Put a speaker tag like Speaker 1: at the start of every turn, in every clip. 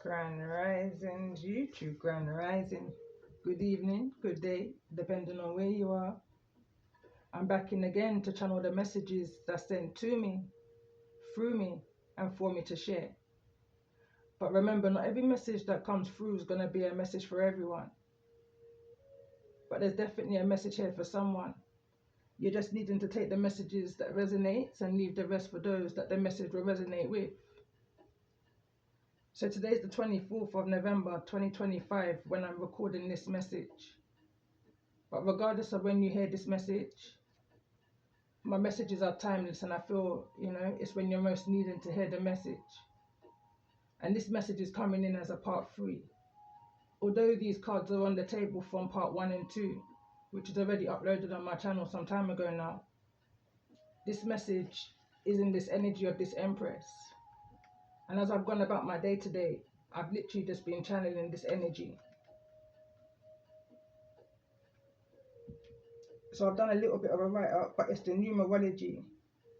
Speaker 1: Grand Rising, YouTube Grand Rising. Good evening, good day, depending on where you are. I'm back in again to channel the messages that's sent to me, through me, and for me to share. But remember, not every message that comes through is going to be a message for everyone. But there's definitely a message here for someone. You're just needing to take the messages that resonates and leave the rest for those that the message will resonate with. So today's the 24th of November 2025 when I'm recording this message. But regardless of when you hear this message, my messages are timeless, and I feel, it's when you're most needing to hear the message. And this message is coming in as a part 3. Although these cards are on the table from part 1 and 2, which is already uploaded on my channel some time ago now, this message is in this energy of this Empress. And as I've gone about my day to day, I've literally just been channeling this energy. So I've done a little bit of a write-up, but it's the numerology.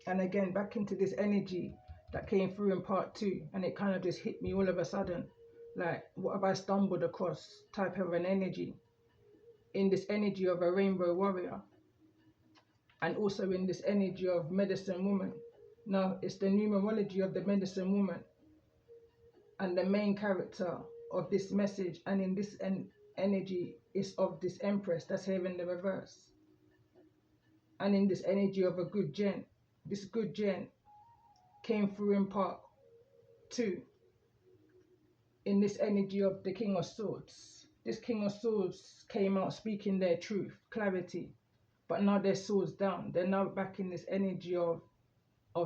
Speaker 1: And again, back into this energy that came through in part 2. And it kind of just hit me all of a sudden. Like, what have I stumbled across type of an energy. In this energy of a rainbow warrior. And also in this energy of medicine woman. Now, it's the numerology of the medicine woman. And the main character of this message and in this energy is of this Empress that's here in the reverse. And in this energy of a good gent. This good gent came through in part 2. In this energy of the King of Swords. This King of Swords came out speaking their truth, clarity. But now their swords down. They're now back in this energy of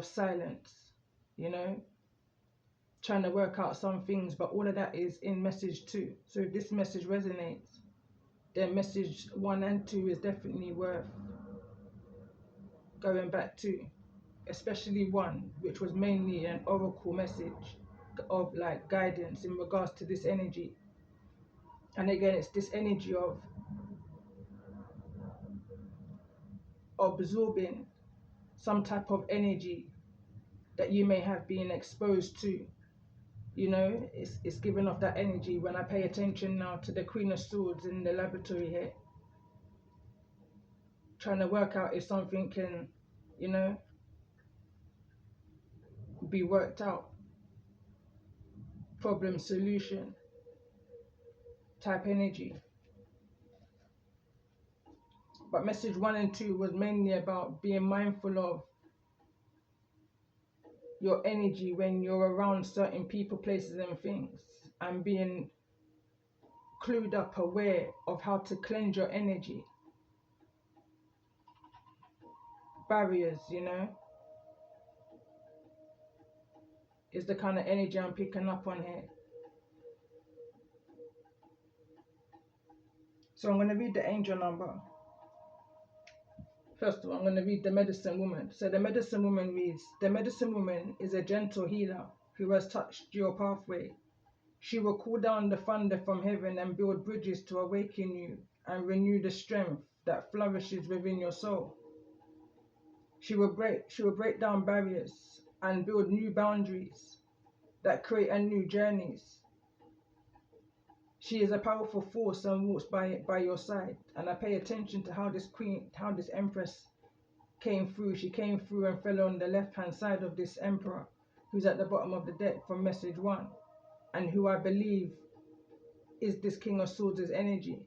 Speaker 1: silence. Trying to work out some things, but all of that is in message 2. So if this message resonates, then message 1 and 2 is definitely worth going back to, especially 1, which was mainly an oracle message of like guidance in regards to this energy. And again, it's this energy of absorbing some type of energy that you may have been exposed to. It's giving off that energy when I pay attention now to the Queen of Swords in the laboratory here. Trying to work out if something can, be worked out. Problem solution type energy. But message 1 and 2 was mainly about being mindful of your energy when you're around certain people, places and things, and being clued up, aware of how to cleanse your energy. Barriers, is the kind of energy I'm picking up on here. So I'm going to read the angel number. First of all, I'm going to read the medicine woman. So the medicine woman reads, the medicine woman is a gentle healer who has touched your pathway. She will call down the thunder from heaven and build bridges to awaken you and renew the strength that flourishes within your soul. She will break down barriers and build new boundaries that create new journeys. She is a powerful force and walks by your side. And I pay attention to how this Empress came through. She came through and fell on the left-hand side of this Emperor, who's at the bottom of the deck from message 1, and who I believe is this King of Swords' energy,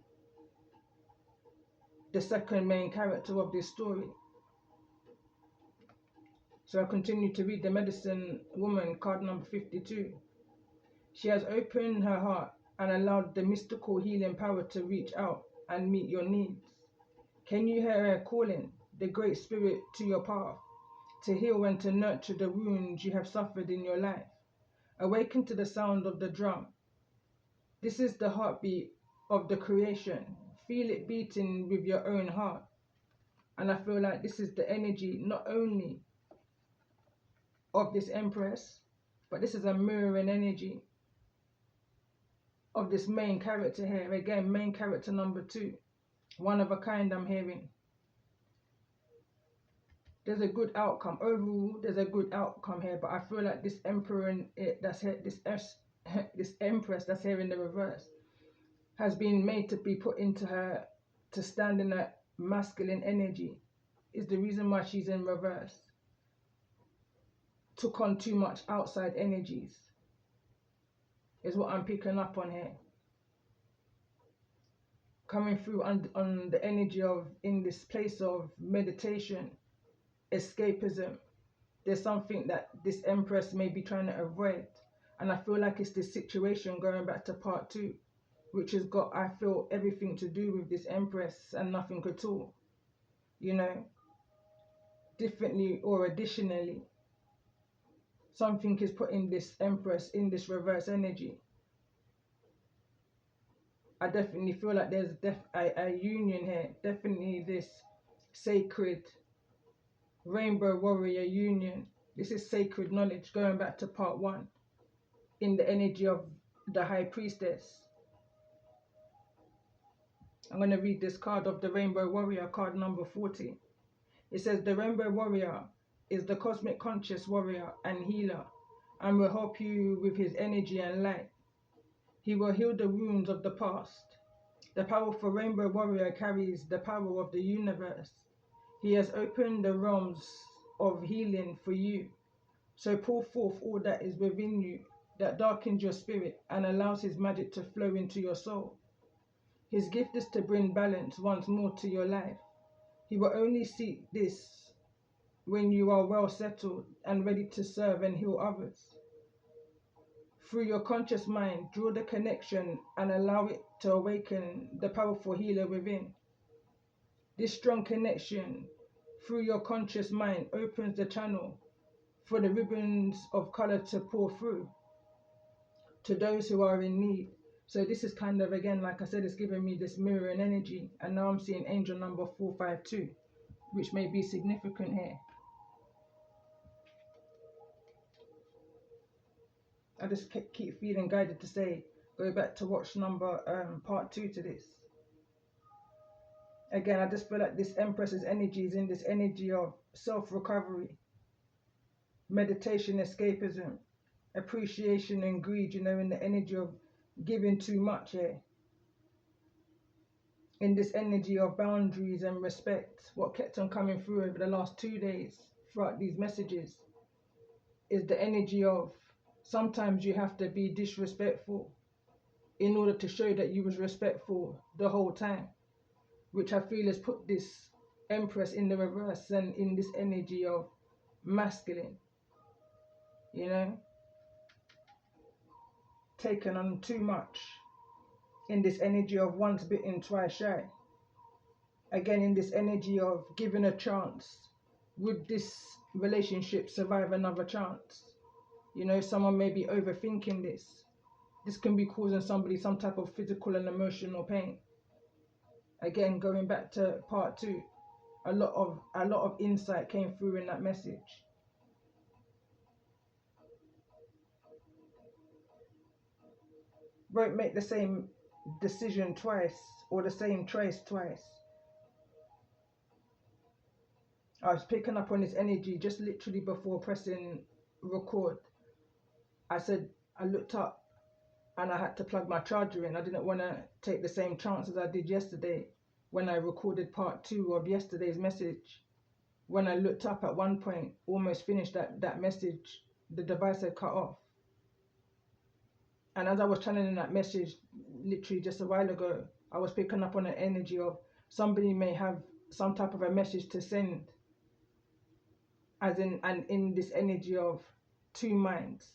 Speaker 1: the second main character of this story. So I continue to read the medicine woman, card number 52. She has opened her heart and allowed the mystical healing power to reach out and meet your needs. Can you hear her calling the Great Spirit to your path, to heal and to nurture the wounds you have suffered in your life? Awaken to the sound of the drum. This is the heartbeat of the creation. Feel it beating with your own heart. And I feel like this is the energy not only of this Empress, but this is a mirroring energy of this main character here. Again, main character number 2. One of a kind I'm hearing. There's a good outcome. Overall, there's a good outcome here. But I feel like this Emperor and that's here, this this Empress that's here in the reverse has been made to be put into her, to stand in that masculine energy, is the reason why she's in reverse. Took on too much outside energies is what I'm picking up on here. Coming through on the energy of, in this place of meditation, escapism. There's something that this Empress may be trying to avoid. And I feel like it's this situation going back to part 2, which has got, I feel, everything to do with this Empress and nothing at all. You know, differently or additionally, something is putting this Empress in this reverse energy. I definitely feel like there's a union here. Definitely this sacred rainbow warrior union. This is sacred knowledge going back to part 1 in the energy of the High Priestess. I'm going to read this card of the Rainbow Warrior, card number 40. It says, the Rainbow Warrior is the cosmic conscious warrior and healer, and will help you with his energy and light. He will heal the wounds of the past. The powerful Rainbow Warrior carries the power of the universe. He has opened the realms of healing for you. So pour forth all that is within you, that darkens your spirit and allows his magic to flow into your soul. His gift is to bring balance once more to your life. He will only seek this when you are well settled and ready to serve and heal others. Through your conscious mind, draw the connection and allow it to awaken the powerful healer within. This strong connection through your conscious mind opens the channel for the ribbons of color to pour through to those who are in need. So this is kind of, again, like I said, it's giving me this mirroring energy. And now I'm seeing angel number 452, which may be significant here. I just keep feeling guided to say, go back to watch part 2 to this. Again, I just feel like this Empress's energy is in this energy of self-recovery, meditation, escapism, appreciation and greed, you know, in the energy of giving too much here. In this energy of boundaries and respect. What kept on coming through over the last 2 days throughout these messages is the energy of sometimes you have to be disrespectful in order to show that you was respectful the whole time, which I feel has put this Empress in the reverse and in this energy of masculine, you know, taken on too much, in this energy of once bitten, twice shy. Again, in this energy of giving a chance. Would this relationship survive another chance? You know, someone may be overthinking this. This can be causing somebody some type of physical and emotional pain. Again, going back to part 2, a lot of insight came through in that message. Won't make the same decision twice or the same choice twice. I was picking up on this energy just literally before pressing record. I said I looked up and I had to plug my charger in. I didn't want to take the same chance as I did yesterday when I recorded part 2 of yesterday's message. When I looked up at one point, almost finished that message, the device had cut off. And as I was channeling that message literally just a while ago, I was picking up on an energy of somebody may have some type of a message to send, as in this energy of two minds.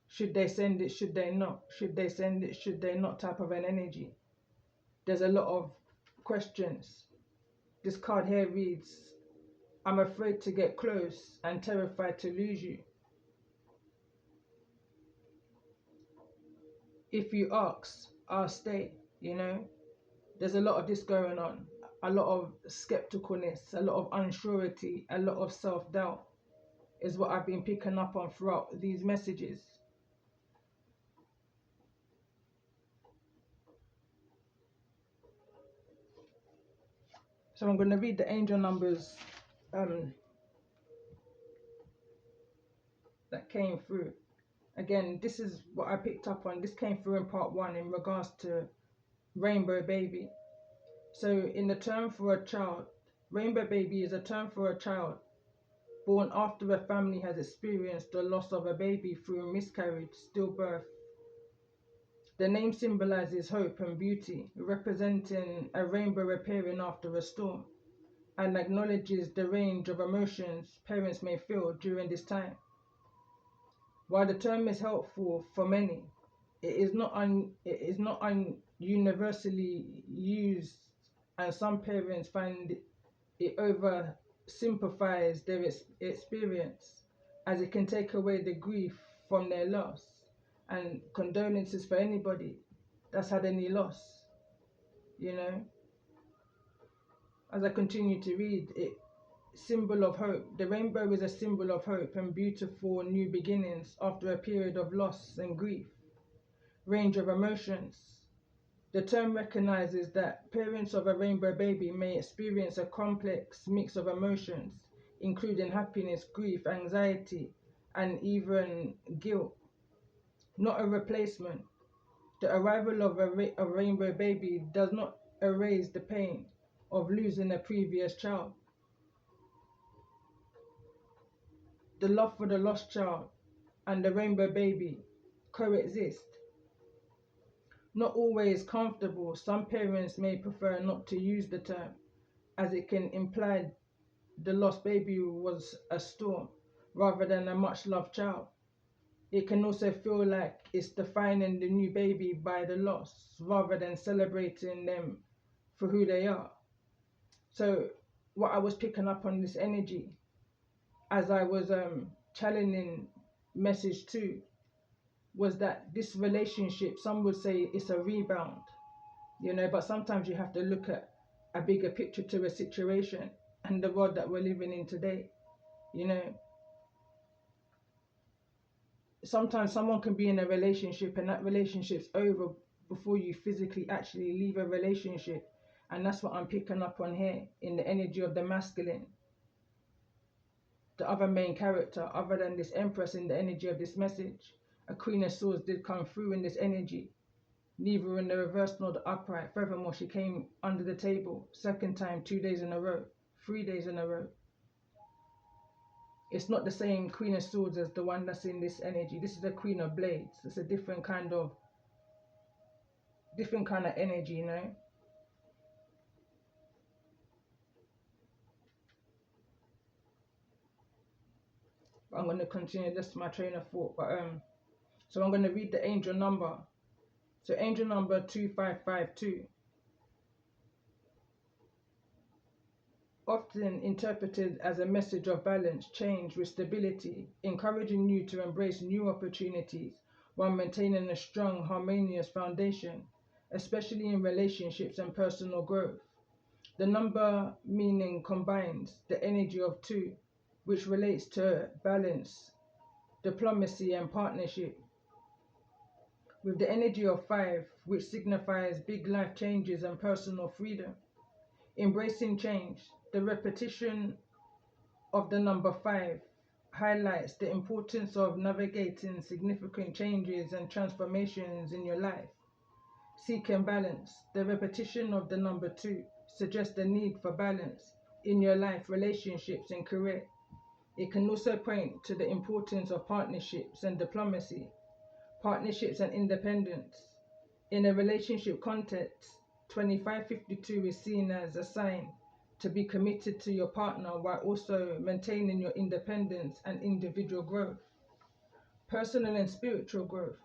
Speaker 1: Should they send it? Should they not? Should they send it? Should they not? Type of an energy. There's a lot of questions. This card here reads, I'm afraid to get close and terrified to lose you. If you ask, I'll stay, you know. There's a lot of this going on. A lot of skepticalness, a lot of unsurety, a lot of self-doubt is what I've been picking up on throughout these messages. So I'm going to read the angel numbers that came through. Again, this is what I picked up on. This came through in part 1 in regards to rainbow baby. So in the term for a child, rainbow baby is a term for a child born after a family has experienced the loss of a baby through a miscarriage, stillbirth. The name symbolizes hope and beauty, representing a rainbow appearing after a storm, and acknowledges the range of emotions parents may feel during this time. While the term is helpful for many, it is not universally used, and some parents find it oversimplifies their experience, as it can take away the grief from their loss. And condolences for anybody that's had any loss, you know. As I continue to read it, symbol of hope. The rainbow is a symbol of hope and beautiful new beginnings after a period of loss and grief. Range of emotions. The term recognizes that parents of a rainbow baby may experience a complex mix of emotions, including happiness, grief, anxiety, and even guilt. Not a replacement. The arrival of a rainbow baby does not erase the pain of losing a previous child. The love for the lost child and the rainbow baby coexist. Not always comfortable, some parents may prefer not to use the term, as it can imply the lost baby was a storm rather than a much loved child. It can also feel like it's defining the new baby by the loss rather than celebrating them for who they are. So what I was picking up on this energy as I was channeling message 2 was that this relationship, some would say it's a rebound, you know, but sometimes you have to look at a bigger picture to a situation and the world that we're living in today, you know. Sometimes someone can be in a relationship and that relationship's over before you physically actually leave a relationship. And that's what I'm picking up on here in the energy of the masculine. The other main character, other than this Empress in the energy of this message, a Queen of Swords did come through in this energy, neither in the reverse nor the upright. Furthermore, she came under the table, second time, 2 days in a row, 3 days in a row. It's not the same Queen of Swords as the one that's in this energy. This is the Queen of Blades. It's a different kind of energy, you know. But I'm going to continue this my train of thought. But so I'm going to read the angel number. So angel number 2552. Often interpreted as a message of balance, change with stability, encouraging you to embrace new opportunities while maintaining a strong, harmonious foundation, especially in relationships and personal growth. The number meaning combines the energy of 2, which relates to balance, diplomacy, and partnership, with the energy of 5, which signifies big life changes and personal freedom. Embracing change. The repetition of the number 5 highlights the importance of navigating significant changes and transformations in your life. Seeking balance. The repetition of the number 2 suggests the need for balance in your life, relationships, and career. It can also point to the importance of partnerships and diplomacy, partnerships and independence. In a relationship context, 2552 is seen as a sign to be committed to your partner while also maintaining your independence and individual growth. Personal and spiritual growth.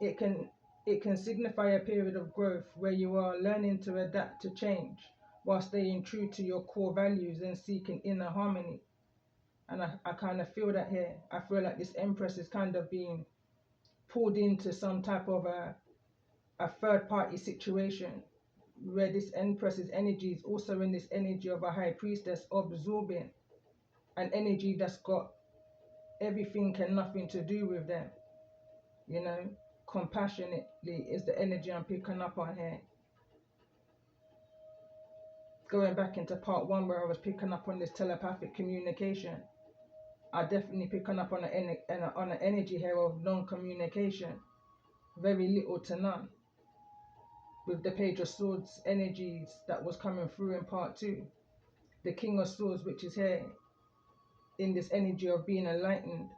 Speaker 1: It can signify a period of growth where you are learning to adapt to change while staying true to your core values and seeking inner harmony. And I kind of feel that here. I feel like this Empress is kind of being pulled into some type of a third party situation, where this Empress's energy is also in this energy of a High Priestess, absorbing an energy that's got everything and nothing to do with them, you know. Compassionately is the energy I'm picking up on here. Going back into part 1 where I was picking up on this telepathic communication. I definitely picking up on an energy here of non-communication, very little to none, with the Page of Swords energies that was coming through in part 2. The King of Swords, which is here in this energy of being enlightened,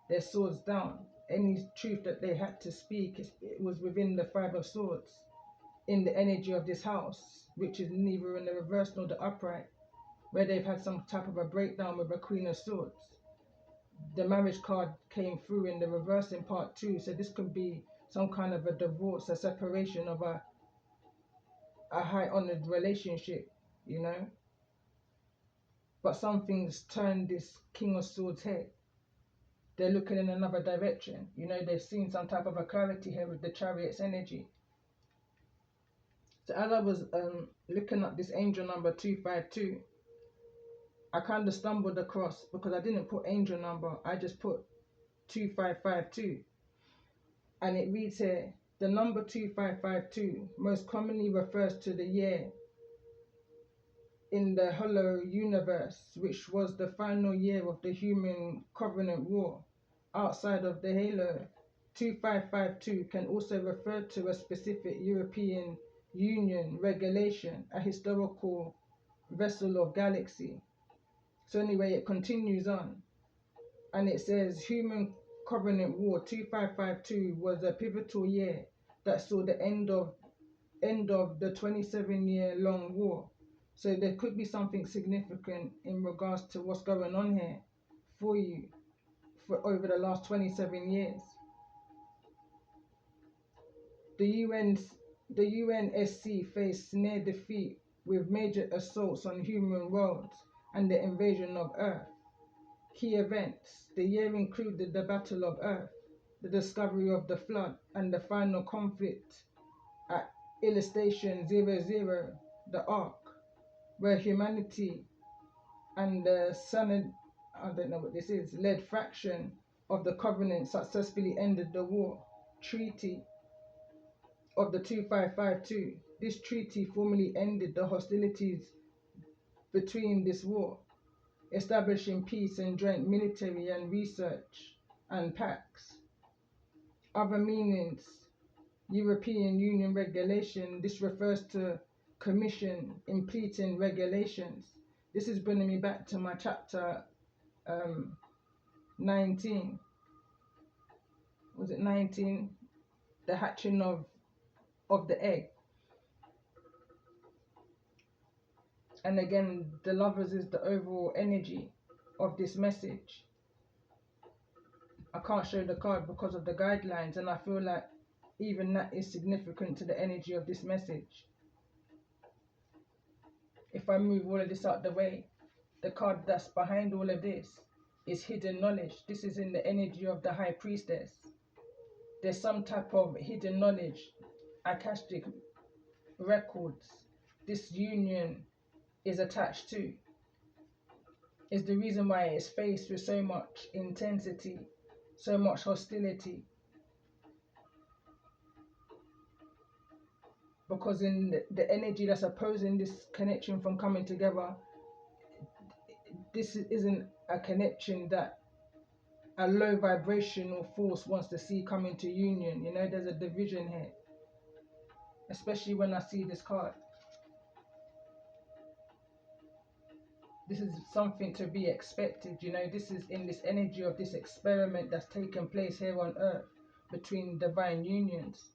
Speaker 1: their swords down. Any truth that they had to speak, it was within the Five of Swords, in the energy of this house, which is neither in the reverse nor the upright, where they've had some type of a breakdown with a Queen of Swords. The marriage card came through in the reverse in part 2, so this could be some kind of a divorce, a separation of a high honored relationship, you know. But something's turned this King of Swords head. They're looking in another direction, you know. They've seen some type of a clarity here with the Chariot's energy. So as I was looking up this angel number 252, I kind of stumbled across, because I didn't put angel number, I just put 2552, and it reads here, the number 2552 most commonly refers to the year in the hollow universe, which was the final year of the human covenant war. Outside of the halo, 2552 can also refer to a specific European Union regulation, a historical vessel of galaxy. So anyway, it continues on, and it says Human Covenant War 2552 was a pivotal year that saw the end of the 27-year-long war. So there could be something significant in regards to what's going on here for you for over the last 27 years. The UNSC faced near defeat with major assaults on human worlds and the invasion of Earth. Key events. The year included the Battle of Earth, the discovery of the Flood, and the final conflict at Illustration 00, the Ark, where humanity and the I don't know what this is, led faction of the Covenant successfully ended the war. Treaty of the 2552. This treaty formally ended the hostilities between this war, establishing peace and joint military and research and pacts. Other meanings: European Union regulation. This refers to Commission implementing regulations. This is bringing me back to my chapter 19. Was it 19? The hatching of the egg. And again, the Lovers is the overall energy of this message. I can't show the card because of the guidelines, and I feel like even that is significant to the energy of this message. If I move all of this out the way, the card that's behind all of this is hidden knowledge. This is in the energy of the High Priestess. There's some type of hidden knowledge, Akashic records this union is attached to. Is the reason why it's faced with so much intensity, so much hostility. Because in the energy that's opposing this connection from coming together, this isn't a connection that a low vibrational force wants to see come into union. You know, there's a division here, especially when I see this card. This is something to be expected, you know. This is in this energy of this experiment that's taking place here on Earth between divine unions.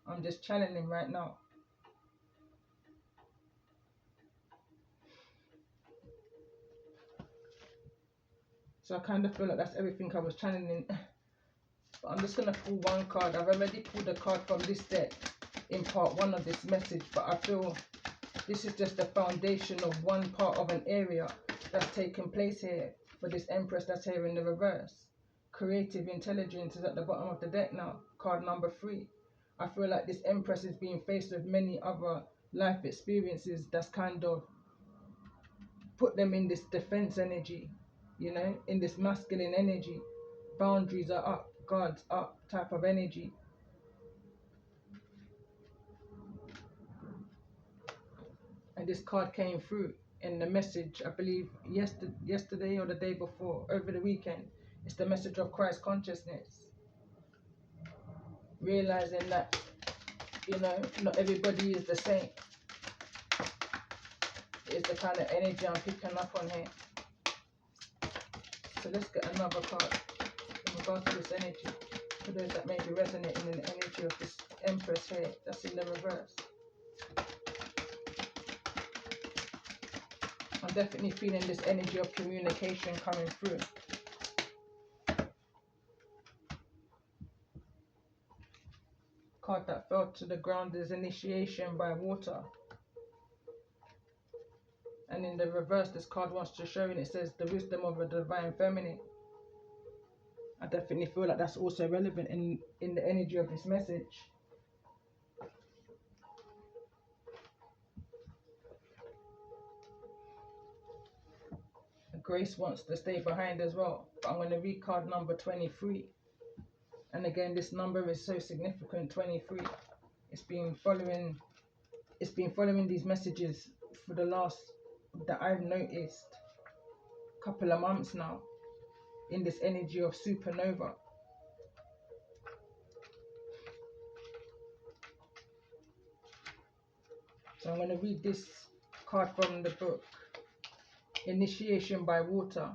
Speaker 1: I'm just channeling right now. So I kind of feel like that's everything I was channeling. But I'm just going to pull one card. I've already pulled a card from this deck in part 1 of this message, but I feel this is just the foundation of one part of an area that's taking place here for this Empress that's here in the reverse. Creative intelligence is at the bottom of the deck now, card number 3. I feel like this Empress is being faced with many other life experiences that's kind of put them in this defense energy, you know, in this masculine energy. Boundaries are up, guards up type of energy. And this card came through. in the message, I believe yesterday or the day before, over the weekend. It's the message of Christ consciousness. Realizing that, not everybody is the same. It's the kind of energy I'm picking up on here. So let's get another card in regards to this energy. For those that may be resonating in the energy of this Empress here, that's in the reverse. I'm definitely feeling this energy of communication coming through. Card that fell to the ground is initiation by water. And in the reverse, this card wants to show, and it says the wisdom of a divine feminine. I definitely feel like that's also relevant in the energy of this message. Grace wants to stay behind as well, but I'm going to read card number 23. And again, this number is so significant, 23. It's been following these messages for the last, that I've noticed, couple of months now, in this energy of supernova. So I'm going to read this card from the book, Initiation by Water.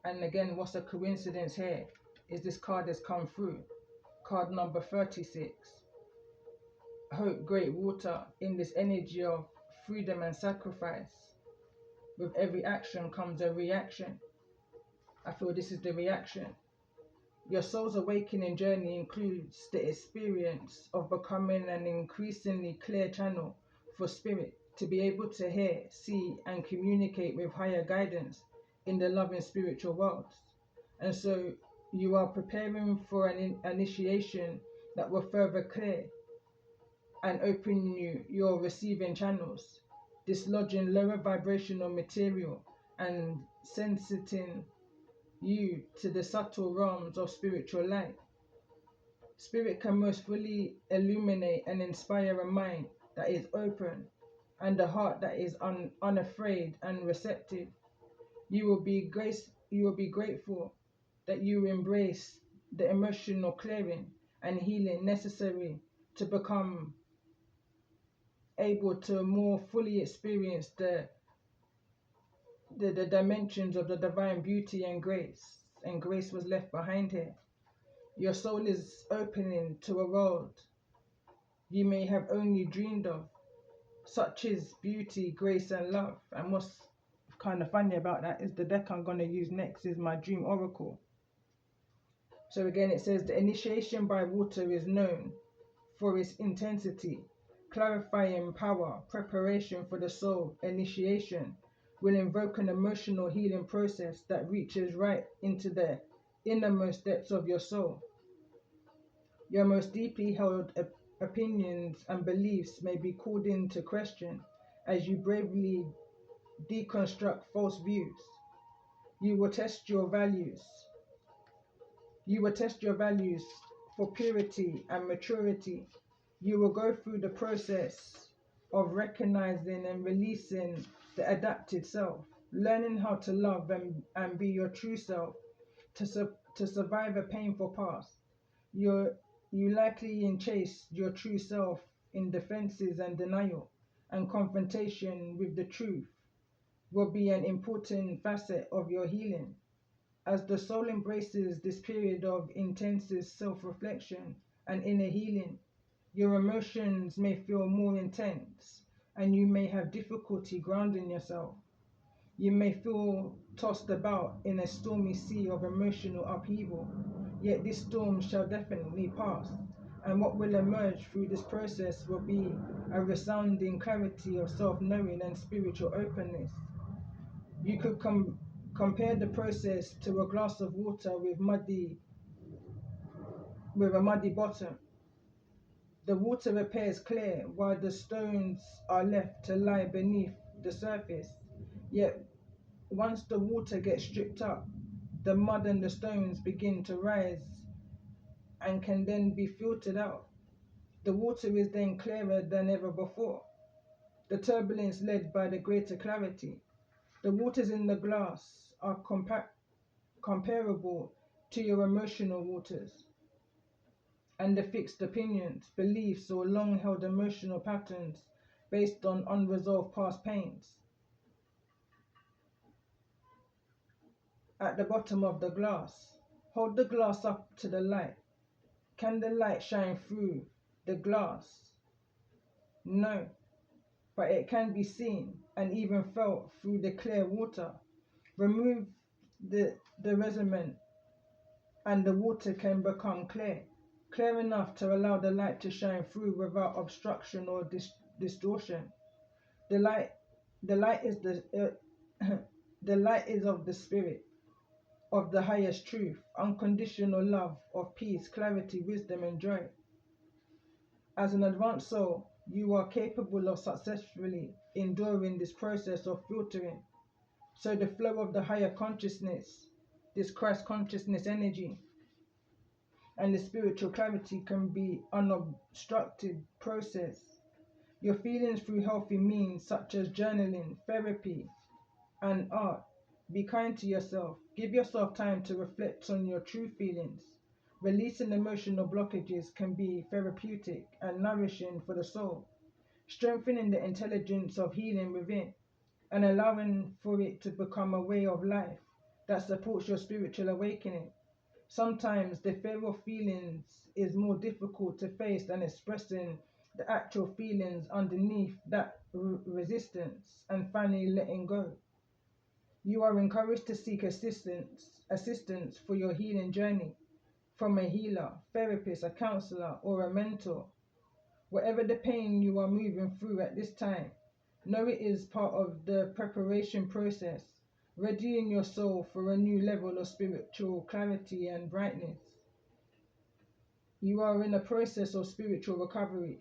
Speaker 1: And again, what's a coincidence here is this card has come through. Card number 36. Hope, great water, in this energy of freedom and sacrifice. With every action comes a reaction. I feel this is the reaction. Your soul's awakening journey includes the experience of becoming an increasingly clear channel for spirit to be able to hear, see, and communicate with higher guidance in the loving spiritual worlds. And so you are preparing for an initiation that will further clear and open your receiving channels, dislodging lower vibrational material and sensiting you to the subtle realms of spiritual light. Spirit can most fully illuminate and inspire a mind that is open and a heart that is unafraid and receptive. You will be grateful that you embrace the emotional clearing and healing necessary to become able to more fully experience the dimensions of the divine beauty and grace. And grace was left behind here. Your soul is opening to a world you may have only dreamed of, such as beauty, grace, and love. And what's kind of funny about that is the deck I'm going to use next is my Dream Oracle. So again, it says the initiation by water is known for its intensity, clarifying power. Preparation for the soul initiation will invoke an emotional healing process that reaches right into the innermost depths of your soul. Your most deeply held opinions and beliefs may be called into question as you bravely deconstruct false views. You will test your values. You will test your values for purity and maturity. You will go through the process of recognizing and releasing the adapted self, learning how to love and be your true self to survive a painful past. You likely enchase your true self in defenses and denial, and confrontation with the truth will be an important facet of your healing. As the soul embraces this period of intensest self-reflection and inner healing, your emotions may feel more intense and you may have difficulty grounding yourself. You may feel tossed about in a stormy sea of emotional upheaval, yet this storm shall definitely pass, and what will emerge through this process will be a resounding clarity of self-knowing and spiritual openness. You could compare the process to a glass of water with a muddy bottom. The water appears clear while the stones are left to lie beneath the surface. Yet once the water gets stripped up, the mud and the stones begin to rise and can then be filtered out. The water is then clearer than ever before. the turbulence led by the greater clarity. The waters in the glass are comparable to your emotional waters, and the fixed opinions, beliefs, or long-held emotional patterns based on unresolved past pains. At the bottom of the glass, hold the glass up to the light. Can the light shine through the glass? No, but it can be seen and even felt through the clear water. Remove the resin and the water can become clear enough to allow the light to shine through without obstruction or distortion. The light is the light is of the spirit, of the highest truth, unconditional love, of peace, clarity, wisdom, and joy. As an advanced soul, you are capable of successfully enduring this process of filtering. So the flow of the higher consciousness, this Christ consciousness energy, and the spiritual clarity can be unobstructed process. Your feelings through healthy means such as journaling, therapy, and art. Be kind to yourself. Give yourself time to reflect on your true feelings. Releasing emotional blockages can be therapeutic and nourishing for the soul, strengthening the intelligence of healing within, and allowing for it to become a way of life that supports your spiritual awakening. Sometimes the fear of feelings is more difficult to face than expressing the actual feelings underneath that resistance and finally letting go. You are encouraged to seek assistance for your healing journey from a healer, therapist, a counselor, or a mentor. Whatever the pain you are moving through at this time, know it is part of the preparation process, readying your soul for a new level of spiritual clarity and brightness. You are in a process of spiritual recovery.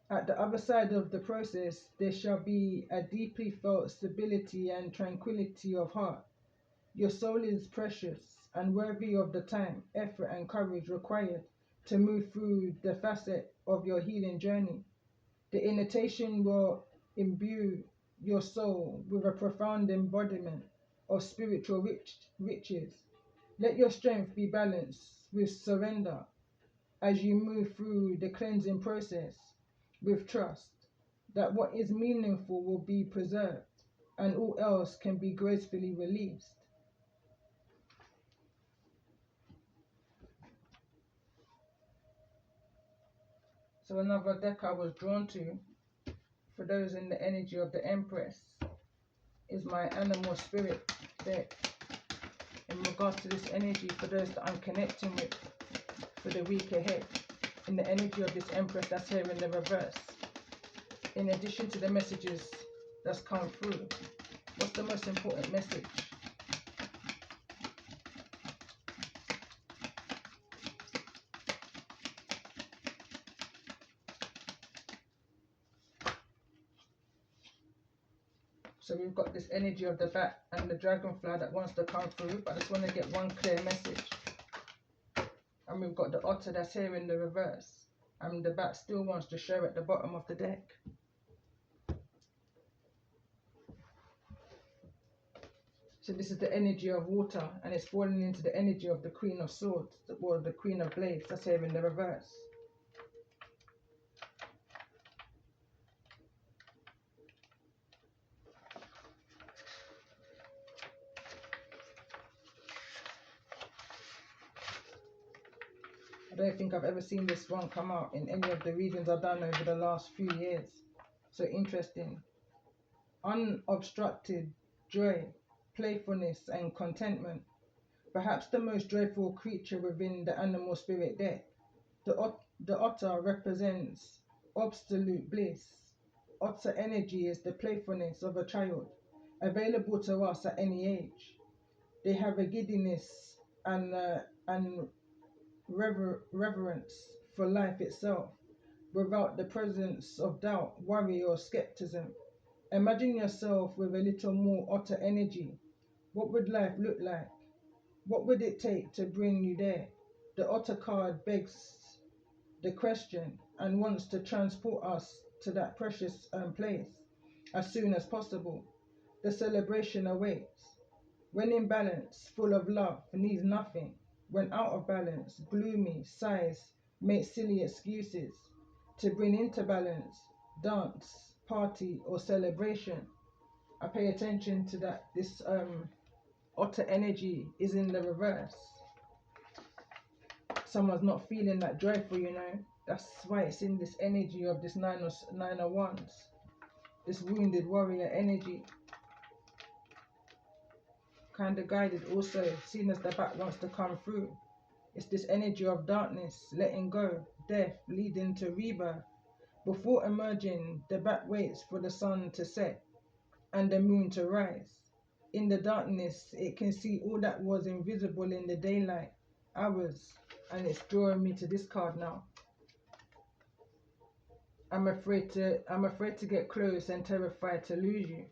Speaker 1: At the other side of the process, there shall be a deeply felt stability and tranquility of heart. Your soul is precious and worthy of the time, effort, and courage required to move through the facet of your healing journey. The initiation will imbue your soul with a profound embodiment of spiritual riches. Let your strength be balanced with surrender as you move through the cleansing process with trust that what is meaningful will be preserved and all else can be gracefully released. So another deck I was drawn to, for those in the energy of the Empress, is my animal spirit deck in regards to this energy for those that I'm connecting with for the week ahead, in the energy of this Empress that's here in the reverse. In addition to the messages that's come through, what's the most important message? So we've got this energy of the bat and the dragonfly that wants to come through, but I just want to get one clear message. And we've got the otter that's here in the reverse, and the bat still wants to show at the bottom of the deck. So this is the energy of water, and it's falling into the energy of the Queen of Swords, or the Queen of Blades, that's here in the reverse. I don't think I've ever seen this one come out in any of the readings I've done over the last few years. So interesting. Unobstructed joy, playfulness, and contentment. Perhaps the most joyful creature within the animal spirit deck. The otter represents absolute bliss. Otter energy is the playfulness of a child, available to us at any age. They have a giddiness and reverence for life itself, without the presence of doubt, worry, or skepticism. Imagine yourself with a little more otter energy. What would life look like? What would it take to bring you there? The otter card begs the question and wants to transport us to that precious place as soon as possible. The celebration awaits. When in balance, full of love, needs nothing. When out of balance, gloomy, sighs, makes silly excuses. To bring into balance, dance, party, or celebration. I pay attention to that. This otter energy is in the reverse. Someone's not feeling that joyful, you know. That's why it's in this energy of this nine of wands. This wounded warrior energy. Kind of guided also, seen as the back wants to come through. It's this energy of darkness, letting go, death, leading to rebirth. Before emerging, the back waits for the sun to set and the moon to rise. In the darkness, it can see all that was invisible in the daylight hours, and it's drawing me to this card now. I'm afraid to get close and terrified to lose you.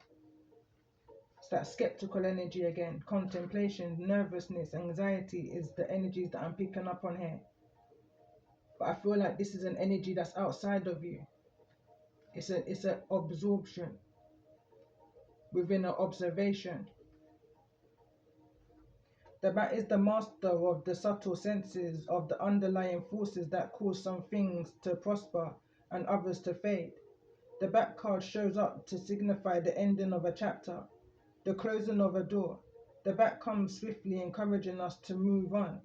Speaker 1: It's that skeptical energy again. Contemplation, nervousness, anxiety is the energies that I'm picking up on here. But I feel like this is an energy that's outside of you. It's an absorption within an observation. The bat is the master of the subtle senses of the underlying forces that cause some things to prosper and others to fade. The bat card shows up to signify the ending of a chapter, the closing of a door. The bat comes swiftly, encouraging us to move on.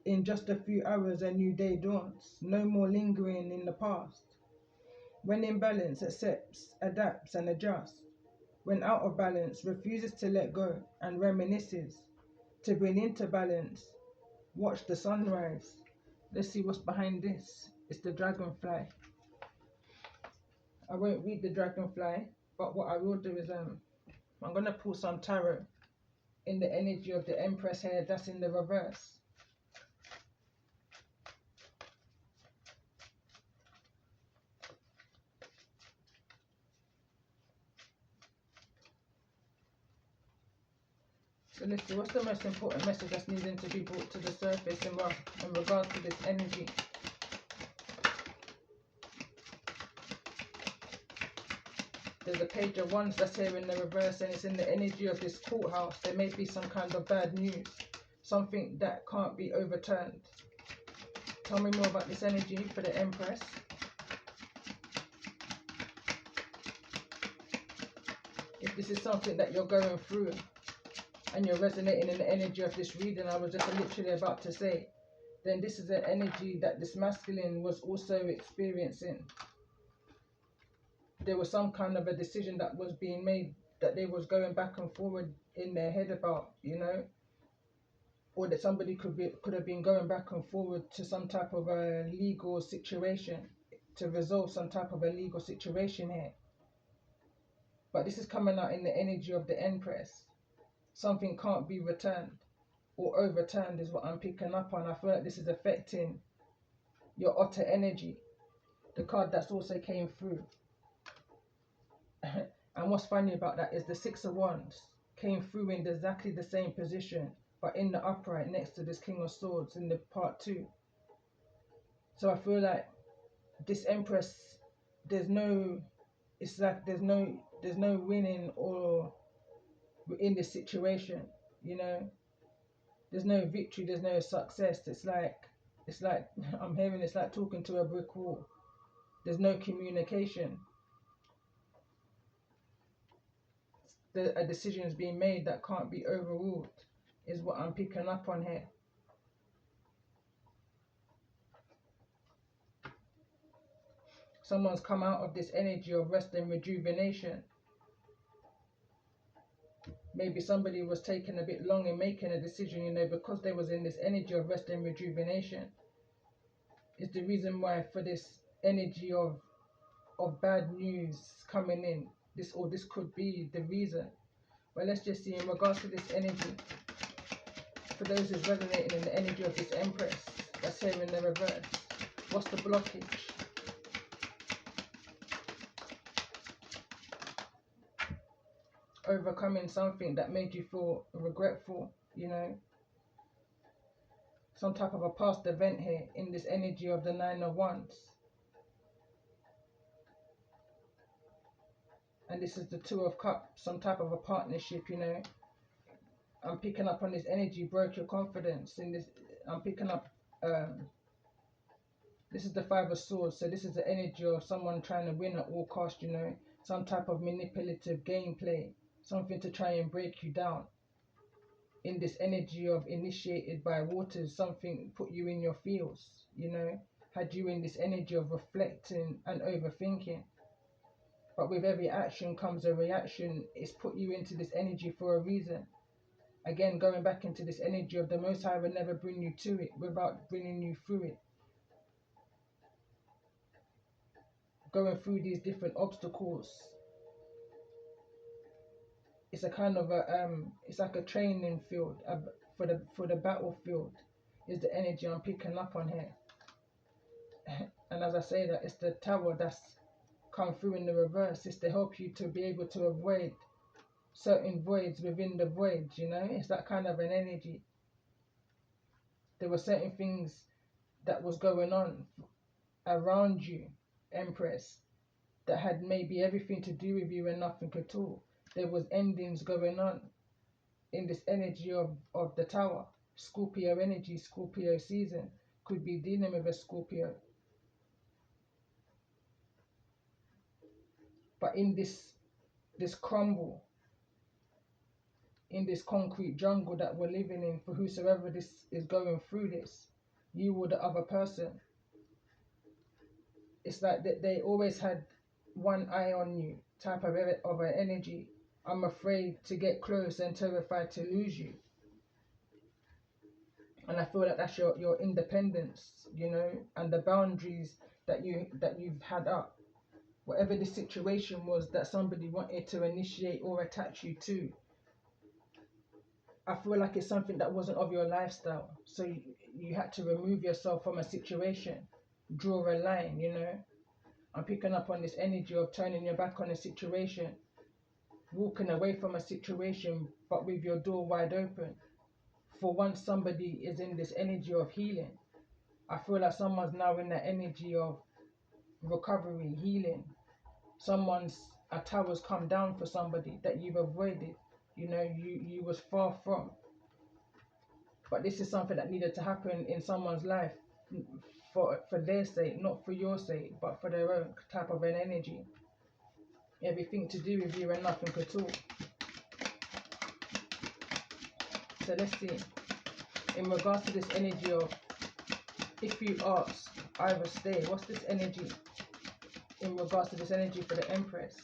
Speaker 1: In just a few hours, a new day dawns. No more lingering in the past. When in balance, accepts, adapts, and adjusts. When out of balance, refuses to let go and reminisces. To bring into balance, watch the sunrise. Let's see what's behind this. It's the dragonfly. I won't read the dragonfly, but what I will do is I'm going to pull some tarot in the energy of the Empress here. That's in the reverse. So let's see, what's the most important message that's needing to be brought to the surface in regards to this energy? There's a page of wands that's here in the reverse, and it's in the energy of this courthouse. There may be some kind of bad news, something that can't be overturned. Tell me more about this energy for the Empress. If this is something that you're going through and you're resonating in the energy of this reading I was just literally about to say, then this is an energy that this masculine was also experiencing. There was some kind of a decision that was being made that they was going back and forward in their head about, you know, or that somebody could have been going back and forward to some type of a legal situation, to resolve some type of a legal situation here. But this is coming out in the energy of the Empress. Something can't be returned or overturned is what I'm picking up on. I feel like this is affecting your otter energy, the card that's also came through. And what's funny about that is the Six of Wands came through in exactly the same position, but in the upright next to this King of Swords in the part 2. So I feel like this Empress, there's no winning or in this situation, you know. There's no victory, there's no success. It's like I'm hearing it's like talking to a brick wall. There's no communication. A decision is being made that can't be overruled is what I'm picking up on here. Someone's come out of this energy of rest and rejuvenation. Maybe somebody was taking a bit long in making a decision, you know, because they was in this energy of rest and rejuvenation. It's the reason why for this energy of bad news coming in. This could be the reason. But let's just see in regards to this energy. For those who's resonating in the energy of this Empress that's here in the reverse. What's the blockage? Overcoming something that made you feel regretful, you know. Some type of a past event here in this energy of the Nine of Wands. And this is the Two of Cups, some type of a partnership, you know. I'm picking up on this energy, broke your confidence in this. I'm picking up, this is the Five of Swords, so this is the energy of someone trying to win at all cost, you know, some type of manipulative gameplay, something to try and break you down. In this energy of initiated by waters, something put you in your feels, you know, had you in this energy of reflecting and overthinking. But with every action comes a reaction. It's put you into this energy for a reason. Again, going back into this energy of the Most High will never bring you to it without bringing you through it. Going through these different obstacles. It's a kind of a it's like a training field for the battlefield. Is the energy I'm picking up on here. And as I say that, it's the Tower that's come through in the reverse. It's to help you to be able to avoid certain voids within the void, you know. It's that kind of an energy. There were certain things that was going on around you, Empress, that had maybe everything to do with you and nothing at all. There was endings going on in this energy of the Tower. Scorpio energy, Scorpio season. Could be dealing with a Scorpio. But in this crumble, in this concrete jungle that we're living in, for whosoever this is going through this, you or the other person, it's like that they always had one eye on you, type of an energy. I'm afraid to get close and terrified to lose you. And I feel like that's your independence, you know, and the boundaries that you've had up. Whatever the situation was that somebody wanted to initiate or attach you to, I feel like it's something that wasn't of your lifestyle. So you had to remove yourself from a situation, draw a line, you know. I'm picking up on this energy of turning your back on a situation, walking away from a situation, but with your door wide open. For once somebody is in this energy of healing, I feel like someone's now in that energy of recovery, healing. A tower's come down for somebody that you've avoided, you know, you was far from. But this is something that needed to happen in someone's life for their sake, not for your sake, but for their own type of an energy. Everything to do with you and nothing at all. So let's see. In regards to this energy of, if you ask, I will stay. What's this energy? In regards to this energy for the Empress.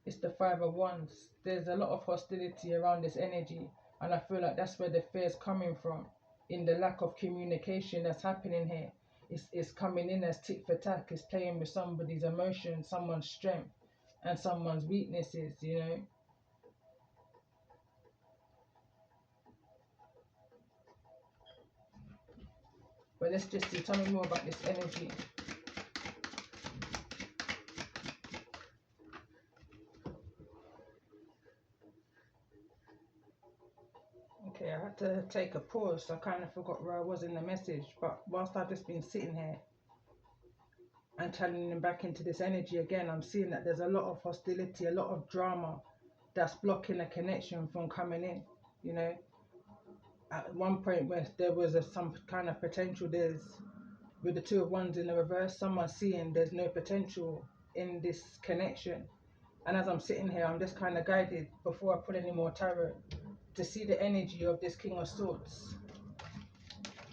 Speaker 1: It's the Five of Wands. There's a lot of hostility around this energy, and I feel like that's where the fear is coming from, in the lack of communication that's happening here. It's coming in as tit for tat. It's playing with somebody's emotion, someone's strength, and someone's weaknesses, you know. But let's just see. Tell me more about this energy. Okay, I had to take a pause. I kind of forgot where I was in the message. But whilst I've just been sitting here and channeling back into this energy again, I'm seeing that there's a lot of hostility, a lot of drama that's blocking a connection from coming in, you know. At one point where there was some kind of potential, with the Two of Wands in the reverse, someone's seeing there's no potential in this connection. And as I'm sitting here, I'm just kind of guided, before I put any more tarot, to see the energy of this King of Swords.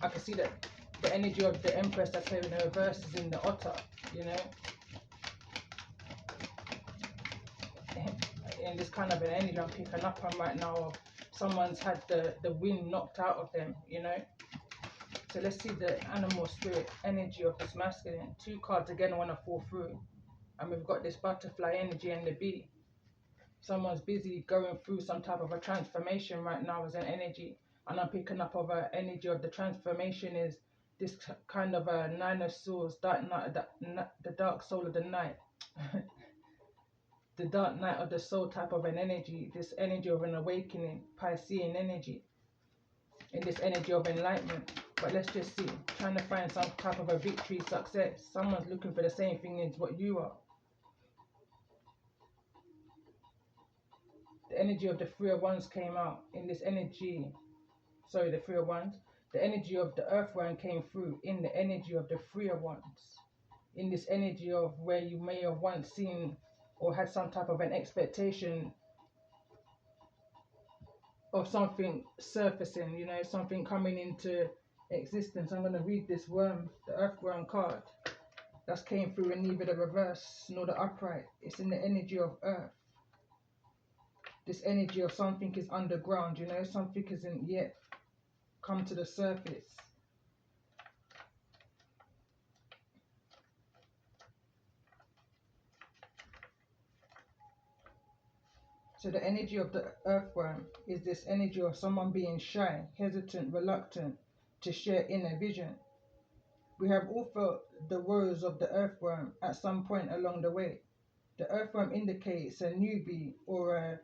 Speaker 1: I can see that the energy of the Empress that's here in the reverse is in the Otter, you know. And this kind of an energy I'm picking up on right now of someone's had the wind knocked out of them, you know. So let's see the animal spirit energy of this masculine. Two cards again want to fall through. And we've got this butterfly energy and the bee. Someone's busy going through some type of a transformation right now as an energy. And I'm picking up of an energy of the transformation is this kind of a Nine of Swords, dark night, the dark soul of the night. The dark night of the soul type of an energy. This energy of an awakening, Piscean energy. In this energy of enlightenment. But let's just see. Trying to find some type of a victory, success. Someone's looking for the same thing as what you are. The energy of the Three of Wands came out in this energy. Sorry, the Three of Wands. The energy of the Earthworm came through in the energy of the Three of Wands. In this energy of where you may have once seen or had some type of an expectation of something surfacing, you know, something coming into existence. I'm going to read this worm, the Earthworm card. That came through in neither the reverse nor the upright. It's in the energy of Earth. This energy of something is underground, you know, something isn't yet come to the surface. So the energy of the Earthworm is this energy of someone being shy, hesitant, reluctant to share inner vision. We have all felt the woes of the Earthworm at some point along the way. The Earthworm indicates a newbie or a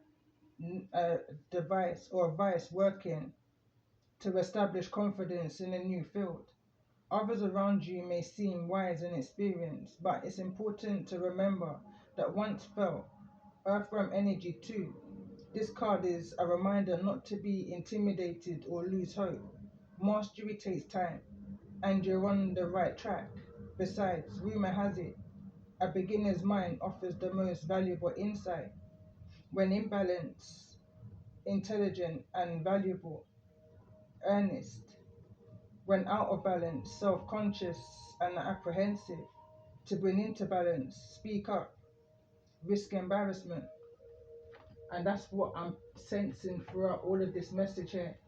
Speaker 1: device or a vice working to establish confidence in a new field. Others around you may seem wise and experienced, but it's important to remember that once felt Earthworm energy too. This card is a reminder not to be intimidated or lose hope. Mastery takes time, and you're on the right track. Besides, rumor has it, a beginner's mind offers the most valuable insight. When in balance, intelligent and valuable, earnest. When out of balance, self-conscious and apprehensive. To bring into balance, speak up, risk embarrassment. And that's what I'm sensing throughout all of this message here.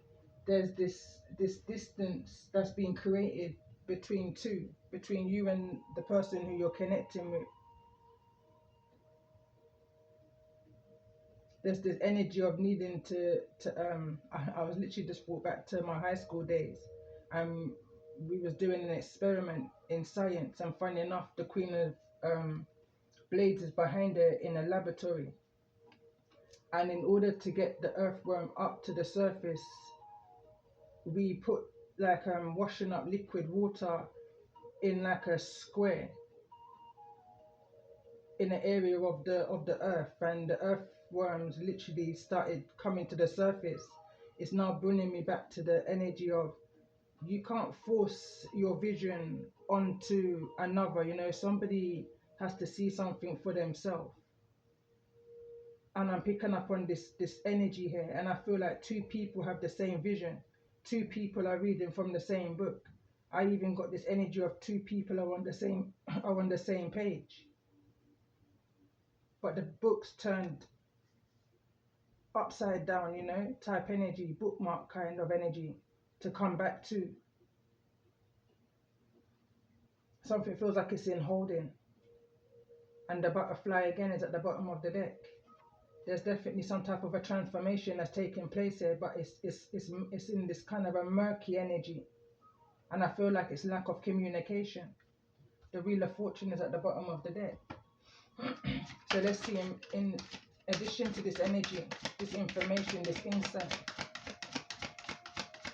Speaker 1: There's this distance that's being created between you and the person who you're connecting with. There's this energy of needing to I was literally just brought back to my high school days, and we was doing an experiment in science, and funny enough, the Queen of Blades is behind her in a laboratory. And in order to get the Earthworm up to the surface, we put like washing up liquid water in like a square in an area of the earth, and the earthworms literally started coming to the surface. It's now bringing me back to the energy of you can't force your vision onto another, you know, somebody has to see something for themselves. And I'm picking up on this energy here, and I feel like two people have the same vision. Two people are reading from the same book. I even got this energy of two people are on the same page. But the book's turned upside down, you know, type energy, bookmark kind of energy to come back to. Something feels like it's in holding. And the butterfly again is at the bottom of the deck. There's definitely some type of a transformation that's taking place here, but it's in this kind of a murky energy. And I feel like it's lack of communication. The Wheel of Fortune is at the bottom of the deck. So let's see, in addition to this energy, this information, this insight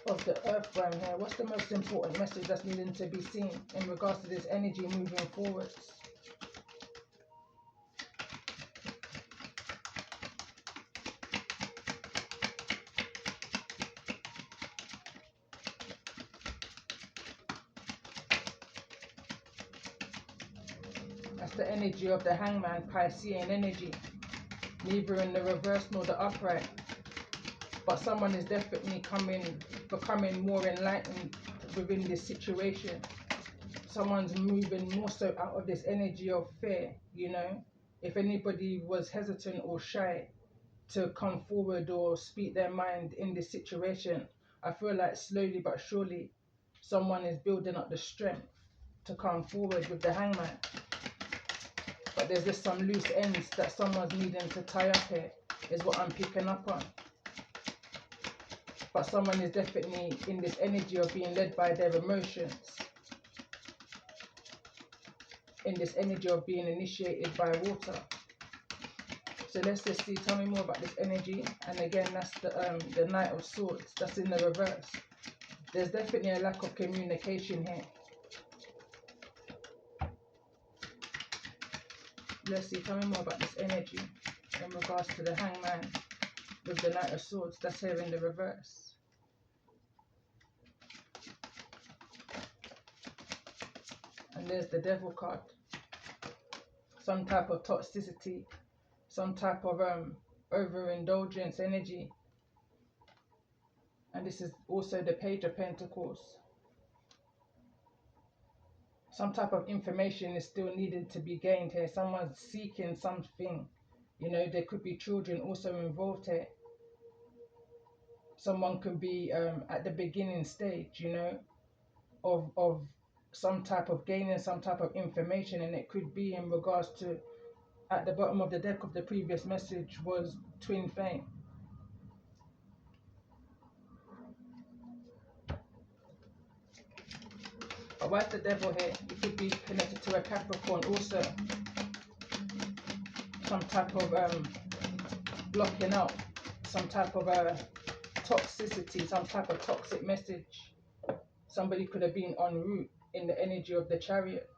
Speaker 1: of the Earthworm here, what's the most important message that's needing to be seen in regards to this energy moving forwards? That's the energy of the Hangman, Piscean energy. Neither in the reverse nor the upright. But someone is definitely becoming more enlightened within this situation. Someone's moving more so out of this energy of fear, you know. If anybody was hesitant or shy to come forward or speak their mind in this situation, I feel like slowly but surely someone is building up the strength to come forward with the Hangman. But there's just some loose ends that someone's needing to tie up here, is what I'm picking up on. But someone is definitely in this energy of being led by their emotions. In this energy of being initiated by water. So let's just see, tell me more about this energy. And again, that's the Knight of Swords, that's in the reverse. There's definitely a lack of communication here. Let's see, tell me more about this energy in regards to the Hangman with the Knight of Swords. That's here in the reverse. And there's the Devil card. Some type of toxicity, some type of overindulgence energy. And this is also the Page of Pentacles. Some type of information is still needed to be gained here. Someone's seeking something. You know, there could be children also involved here. Someone can be at the beginning stage, you know, of some type of gaining some type of information, and it could be in regards to, at the bottom of the deck of the previous message was twin flame. But why is the Devil here? It could be connected to a Capricorn also. Some type of blocking out, some type of toxicity, some type of toxic message. Somebody could have been en route in the energy of the Chariot.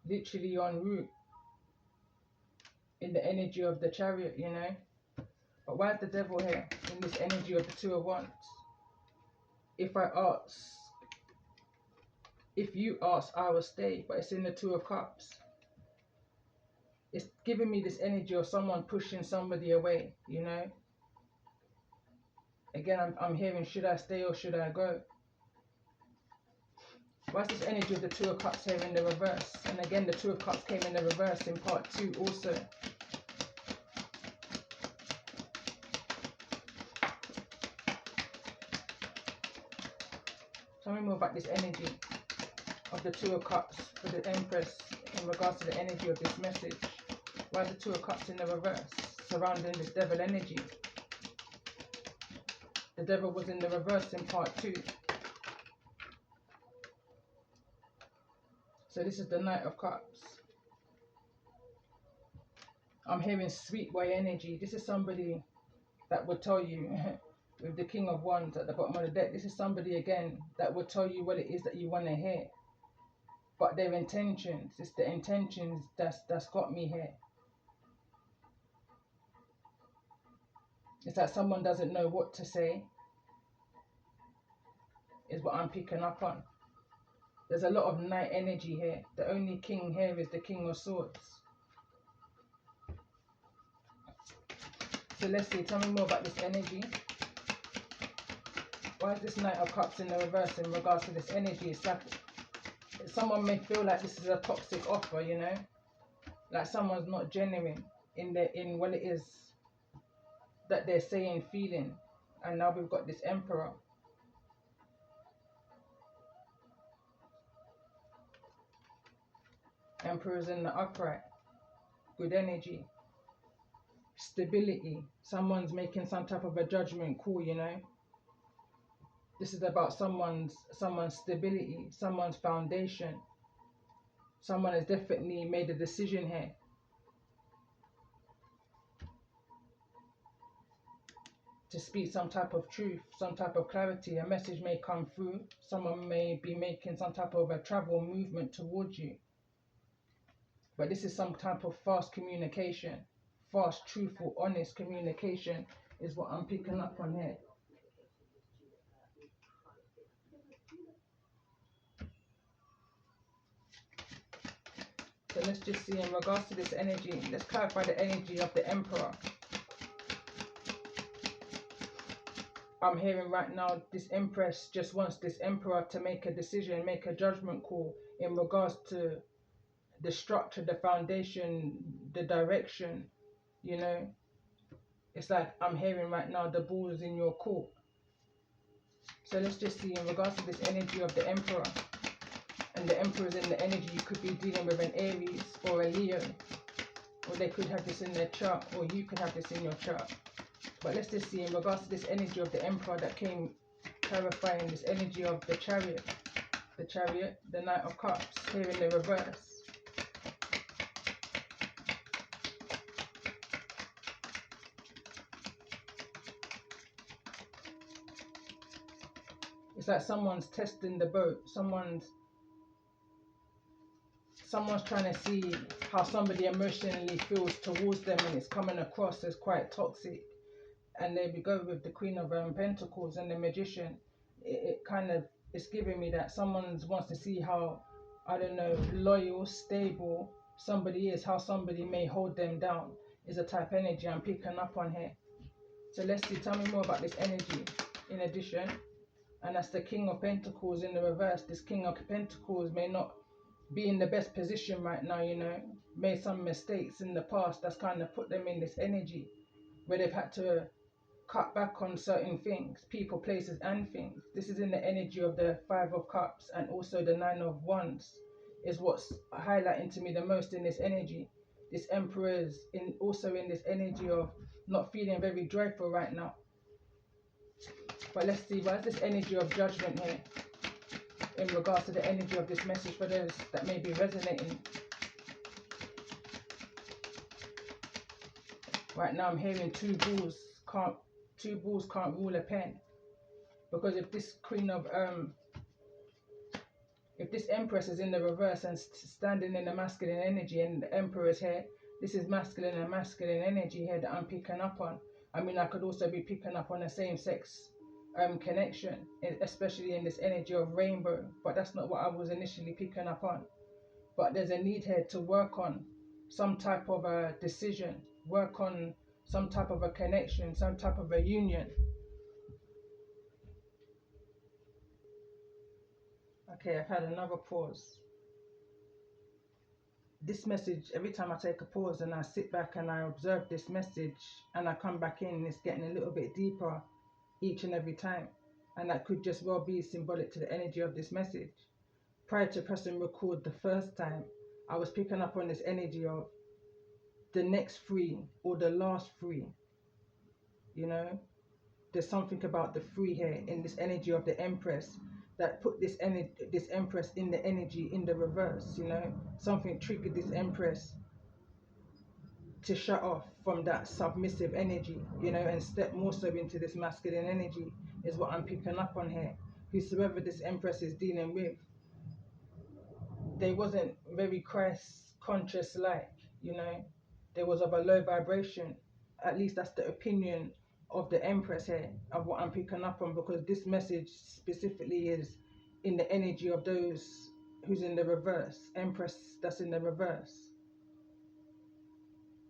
Speaker 1: Literally en route in the energy of the Chariot, you know. But why is the Devil here in this energy of the Two of Wands? If you ask, I will stay. But it's in the Two of Cups. It's giving me this energy of someone pushing somebody away, you know. Again, I'm hearing, should I stay or should I go? Why is this energy of the Two of Cups here in the reverse? And again, the Two of Cups came in the reverse in part 2 also. Tell me more about this energy of the Two of Cups for the Empress in regards to the energy of this message. Why is the Two of Cups in the reverse surrounding this Devil energy? The Devil was in the reverse in part 2. So this is the Knight of Cups. I'm hearing sweet boy energy. This is somebody that would tell you, with the King of Wands at the bottom of the deck, this is somebody again that would tell you what it is that you want to hear. But their intentions, it's the intentions that's got me here. It's that someone doesn't know what to say, is what I'm picking up on. There's a lot of Knight energy here. The only king here is the King of Swords. So let's see, tell me more about this energy. Why is this Knight of Cups in the reverse in regards to this energy? It's like someone may feel like this is a toxic offer, you know, like someone's not genuine in what it is that they're saying, feeling. And now we've got this Emperor. Emperor's in the upright. Good energy. Stability. Someone's making some type of a judgment call, you know. This is about someone's stability, someone's foundation. Someone has definitely made a decision here. To speak some type of truth, some type of clarity. A message may come through. Someone may be making some type of a travel movement towards you. But this is some type of fast communication. Fast, truthful, honest communication is what I'm picking up on here. So let's just see in regards to this energy. Let's clarify the energy of the Emperor. I'm hearing right now this Empress just wants this Emperor to make a decision, make a judgment call in regards to the structure, the foundation, the direction, you know. It's like I'm hearing right now the ball is in your court. So let's just see in regards to this energy of the Emperor. And the Emperor is in the energy. You could be dealing with an Aries or a Leo. Or they could have this in their chart, or you could have this in your chart. But let's just see in regards to this energy of the Emperor that came clarifying this energy of the Chariot. The Chariot, the Knight of Cups, here in the reverse. It's like someone's testing the boat. Someone's trying to see how somebody emotionally feels towards them, and it's coming across as quite toxic. And there we go with the Queen of Pentacles and the Magician. It kind of, it's giving me that someone wants to see how, I don't know, loyal, stable somebody is, how somebody may hold them down, is a type energy I'm picking up on here. So let's see, tell me more about this energy in addition. And that's the King of Pentacles in the reverse. This King of Pentacles may not be in the best position right now, you know, made some mistakes in the past that's kind of put them in this energy where they've had to cut back on certain things, people, places and things. This is in the energy of the Five of Cups, and also the Nine of Wands is what's highlighting to me the most in this energy. This Emperor's also in this energy of not feeling very joyful right now. But let's see, why is this energy of Judgment here in regards to the energy of this message for those that may be resonating? Right now I'm hearing two bulls can't rule a pen. Because if this if this Empress is in the reverse and standing in the masculine energy, and the Emperor is here, this is masculine and masculine energy here that I'm picking up on. I mean, I could also be picking up on a same-sex connection, especially in this energy of rainbow, but that's not what I was initially picking up on. But there's a need here to work on some type of a decision, work on some type of a connection, some type of a union. Okay, I've had another pause. This message, every time I take a pause and I sit back and I observe this message and I come back in, it's getting a little bit deeper each and every time. And that could just well be symbolic to the energy of this message. Prior to pressing record the first time, I was picking up on this energy of the next three or the last three. You know, there's something about the three here in this energy of the Empress that put this Empress in the energy in the reverse. You know, something triggered this Empress to shut off from that submissive energy, you know, and step more so into this masculine energy is what I'm picking up on here. Whosoever this Empress is dealing with, they wasn't very Christ conscious like, you know, they was of a low vibration. At least that's the opinion of the Empress here, of what I'm picking up on, because this message specifically is in the energy of those who's in the reverse, Empress that's in the reverse.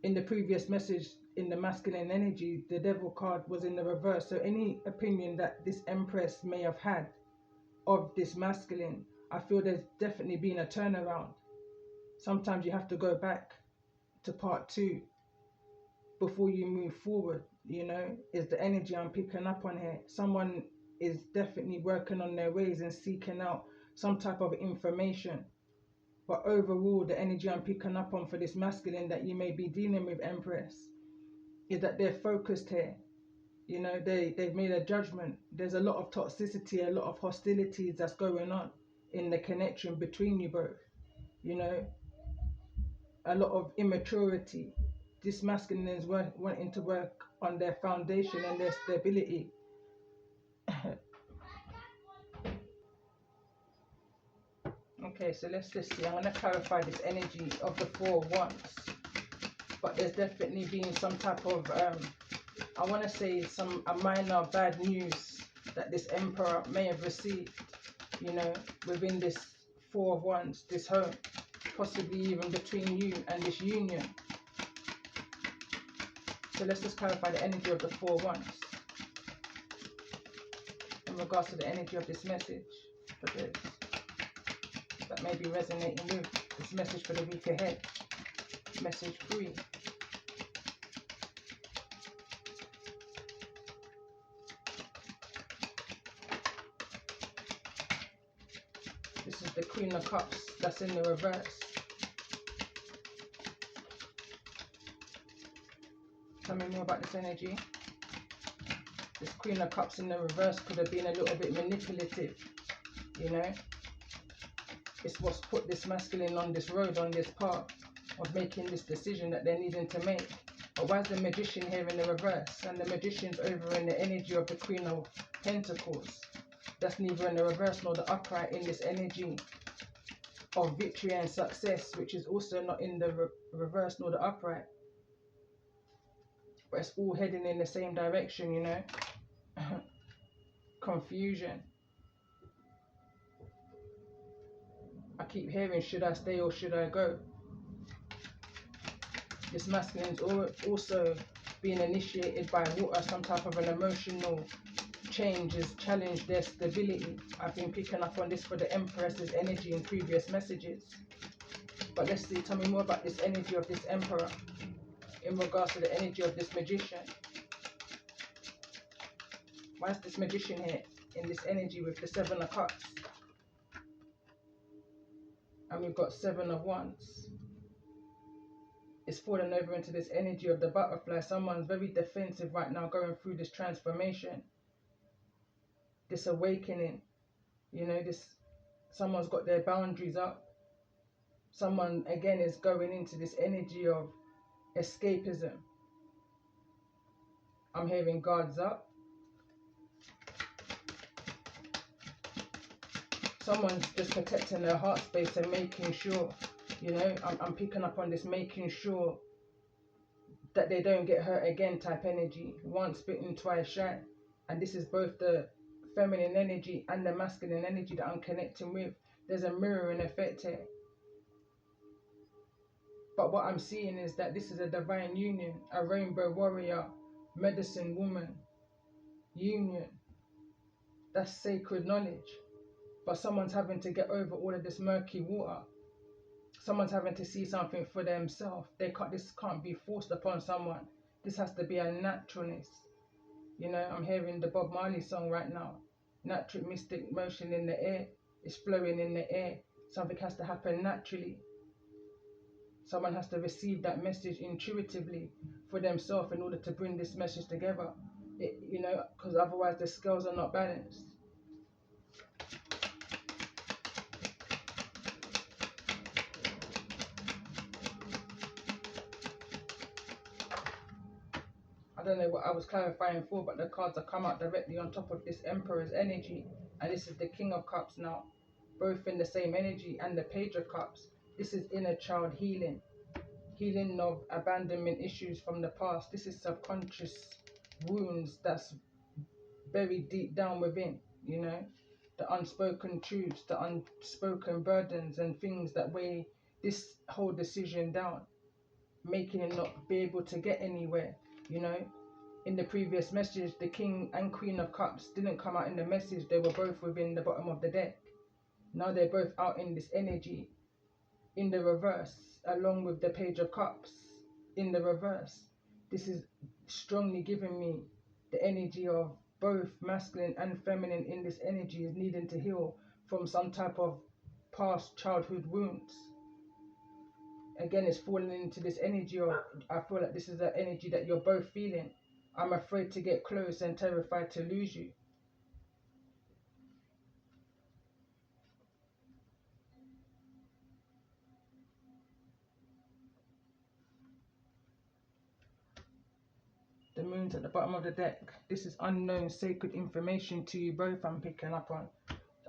Speaker 1: In the previous message, in the masculine energy, the Devil card was in the reverse. So any opinion that this Empress may have had of this masculine, I feel there's definitely been a turnaround. Sometimes you have to go back to part 2 before you move forward, you know, is the energy I'm picking up on here. Someone is definitely working on their ways and seeking out some type of information. But overall, the energy I'm picking up on for this masculine that you may be dealing with, Empress, is that they're focused here. You know, they've made a judgment. There's a lot of toxicity, a lot of hostilities that's going on in the connection between you both. You know, a lot of immaturity. This masculine is wanting to work on their foundation and their stability. Okay, so let's just see. I'm going to clarify this energy of the Four of Wands. But there's definitely been some type of, I want to say a minor bad news that this Emperor may have received, you know, within this Four of Wands, this home. Possibly even between you and this union. So let's just clarify the energy of the Four of Wands in regards to the energy of this message for those that may be resonating with this message for the week ahead. Message 3. This is the Queen of Cups that's in the reverse. Tell me more about this energy. This Queen of Cups in the reverse could have been a little bit manipulative, you know. It's what's put this masculine on this road, on this path of making this decision that they're needing to make. But why is the Magician here in the reverse? And the Magician's over in the energy of the Queen of Pentacles. that's neither in the reverse nor the upright in this energy of victory and success, which is also not in the reverse nor the upright. But it's all heading in the same direction, you know. Confusion. I keep hearing, should I stay or should I go? This masculine's also being initiated by water. Some type of an emotional change has challenged their stability. I've been picking up on this for the Empress's energy in previous messages. But let's see, tell me more about this energy of this Emperor in regards to the energy of this Magician. Why is this Magician here in this energy with the 7 of Cups? And we've got 7 of Wands. It's fallen over into this energy of the butterfly. Someone's very defensive right now, going through this transformation, this awakening. You know, someone's got their boundaries up. Someone again is going into this energy of escapism. I'm hearing guards up. Someone's just protecting their heart space and making sure, you know, I'm picking up on this, making sure that they don't get hurt again type energy. Once bitten, twice shy. And this is both the feminine energy and the masculine energy that I'm connecting with. There's a mirroring effect here. But what I'm seeing is that this is a divine union, a rainbow warrior, medicine woman union. That's sacred knowledge. But someone's having to get over all of this murky water. Someone's having to see something for themselves. This can't be forced upon someone. This has to be a naturalness. You know, I'm hearing the Bob Marley song right now. Natural mystic motion in the air. It's flowing in the air. Something has to happen naturally. Someone has to receive that message intuitively for themselves in order to bring this message together. You know, because otherwise the scales are not balanced. I don't know what I was clarifying for, but the cards have come out directly on top of this Emperor's energy. And this is the King of Cups now. Both in the same energy, and the Page of Cups. This is inner child healing. Healing of abandonment issues from the past. This is subconscious wounds that's buried deep down within, you know. The unspoken truths, the unspoken burdens and things that weigh this whole decision down. Making it not be able to get anywhere, you know. In the previous message, the King and Queen of Cups didn't come out in the message. They were both within the bottom of the deck. Now they're both out in this energy in the reverse, along with the Page of Cups in the reverse. This is strongly giving me the energy of both masculine and feminine in this energy is needing to heal from some type of past childhood wounds. Again, it's falling into this energy of, I feel like this is the energy that you're both feeling. I'm afraid to get close and terrified to lose you. The moon's at the bottom of the deck. This is unknown sacred information to you both, I'm picking up on.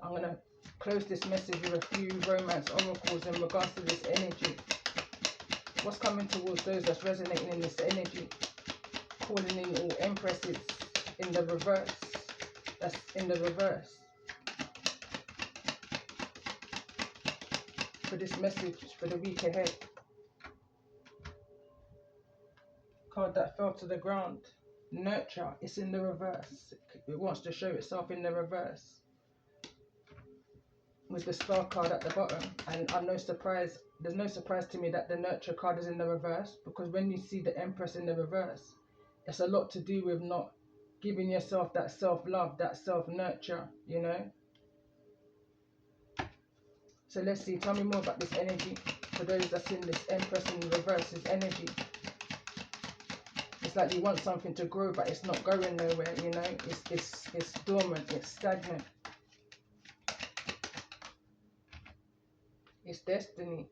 Speaker 1: I'm going to close this message with a few romance oracles in regards to this energy. What's coming towards those that's resonating in this energy? Calling in all Empresses in the reverse. That's in the reverse. For this message for the week ahead. Card that fell to the ground. Nurture. It's in the reverse. It wants to show itself in the reverse. With the Star card at the bottom. And I'm no surprise. There's no surprise to me that the Nurture card is in the reverse. Because when you see the Empress in the reverse, it's a lot to do with not giving yourself that self-love, that self-nurture, you know. So let's see. Tell me more about this energy. For those that's in this Empress in the reverse's energy. It's like you want something to grow, but it's not going nowhere, you know. It's dormant, it's stagnant. It's destiny.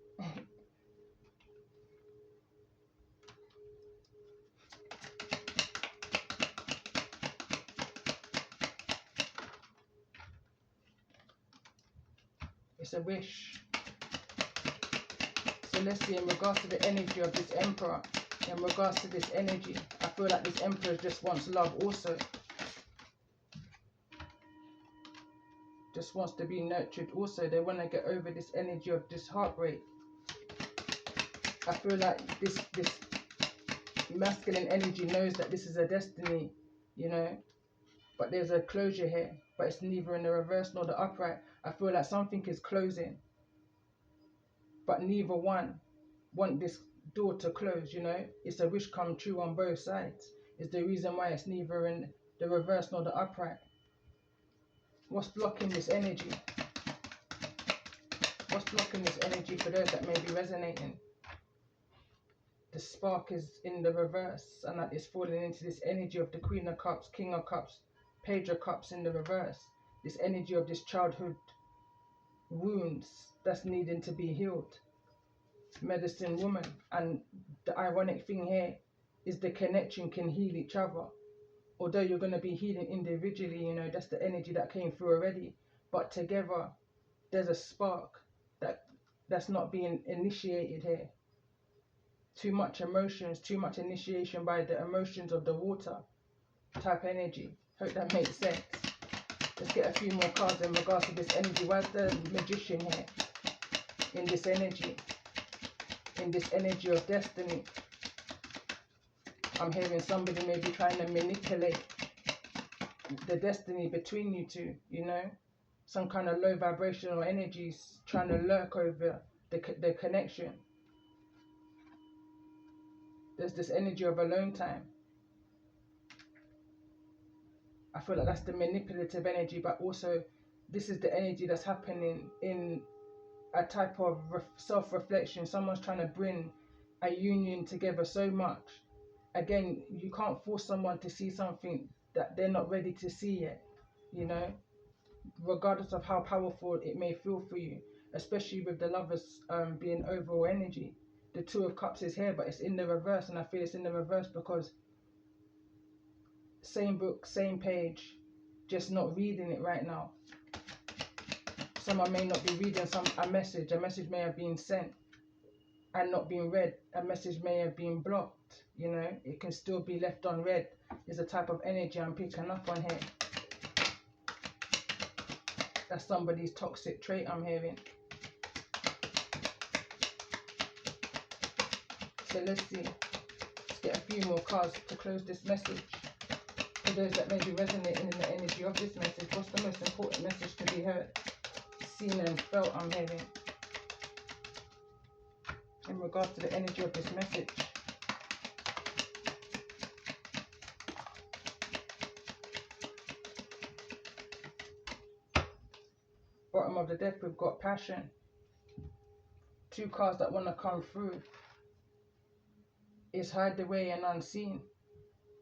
Speaker 1: It's a wish. So let's see, in regards to the energy of this Emperor, in regards to this energy, I feel like this Emperor just wants love also. Just wants to be nurtured also. They want to get over this energy of this heartbreak. I feel like this masculine energy knows that this is a destiny, you know, but there's a closure here, but it's neither in the reverse nor the upright. I feel like something is closing, but neither one want this door to close, you know. It's a wish come true on both sides. It's the reason why it's neither in the reverse nor the upright. What's blocking this energy? What's blocking this energy for those that may be resonating? The spark is in the reverse, and that is falling into this energy of the Queen of Cups, King of Cups, Page of Cups in the reverse. This energy of this childhood wounds that's needing to be healed. Medicine woman. And the ironic thing here is the connection can heal each other. Although you're going to be healing individually, you know, that's the energy that came through already. But together, there's a spark that's not being initiated here. Too much emotions, too much initiation by the emotions of the water type energy. Hope that makes sense. Let's get a few more cards in regards to this energy. Where's the Magician here? In this energy. In this energy of destiny. I'm hearing somebody maybe trying to manipulate the destiny between you two, you know. Some kind of low vibrational energies trying to lurk over the connection. There's this energy of alone time. I feel like that's the manipulative energy, but also this is the energy that's happening in a type of self-reflection. Someone's trying to bring a union together so much. Again, you can't force someone to see something that they're not ready to see yet, you know, regardless of how powerful it may feel for you, especially with the Lovers being overall energy. The Two of Cups is here, but it's in the reverse, and I feel it's in the reverse because same book, same page, just not reading it right now. Someone may not be reading a message may have been sent and not being read. A message may have been blocked, you know, it can still be left unread. Is a type of energy I'm picking up on here. That's somebody's toxic trait I'm hearing. So let's see. Let's get a few more cards to close this message. For those that may be resonating in the energy of this message, what's the most important message to be heard, seen and felt I'm hearing in regards to the energy of this message? Bottom of the deck, we've got passion. Two cards that want to come through is hide away and unseen.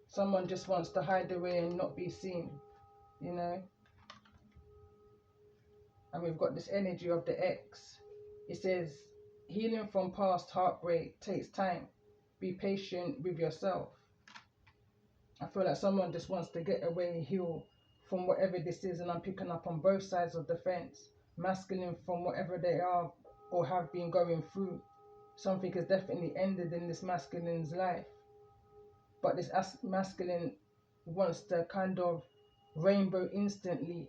Speaker 1: Someone just wants to hide away and not be seen, you know. And we've got this energy of the X. It says, healing from past heartbreak takes time. Be patient with yourself. I feel like someone just wants to get away and heal from whatever this is, and I'm picking up on both sides of the fence. Masculine from whatever they are or have been going through. Something has definitely ended in this masculine's life. But this masculine wants to kind of rainbow instantly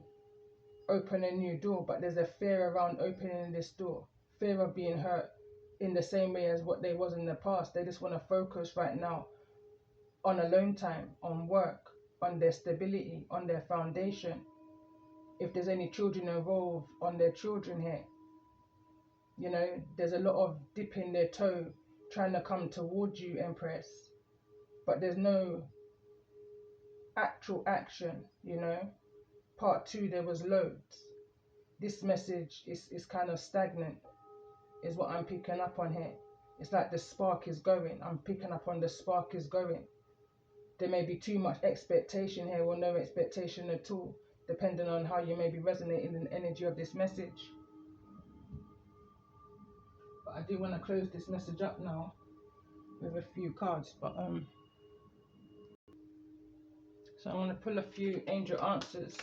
Speaker 1: open a new door, but there's a fear around opening this door. Fear of being hurt in the same way as what they was in the past. They just want to focus right now on alone time, on work, on their stability, on their foundation. If there's any children involved, on their children here. You know, there's a lot of dipping their toe, trying to come towards you, Empress. But there's no actual action, you know. Part 2, there was loads. This message is kind of stagnant, is what I'm picking up on here. It's like the spark is going. I'm picking up on the spark is going. There may be too much expectation here or no expectation at all, depending on how you may be resonating in the energy of this message. But I do want to close this message up now with a few cards. But so I want to pull a few angel answers,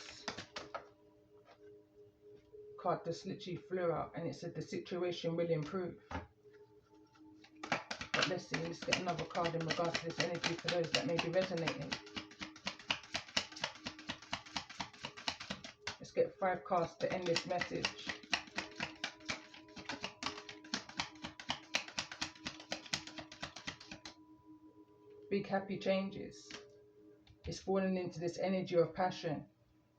Speaker 1: card just literally flew out, and it said the situation will improve. But let's see, let's get another card in regards to this energy for those that may be resonating. Let's get 5 cards to end this message. Big happy changes. It's falling into this energy of passion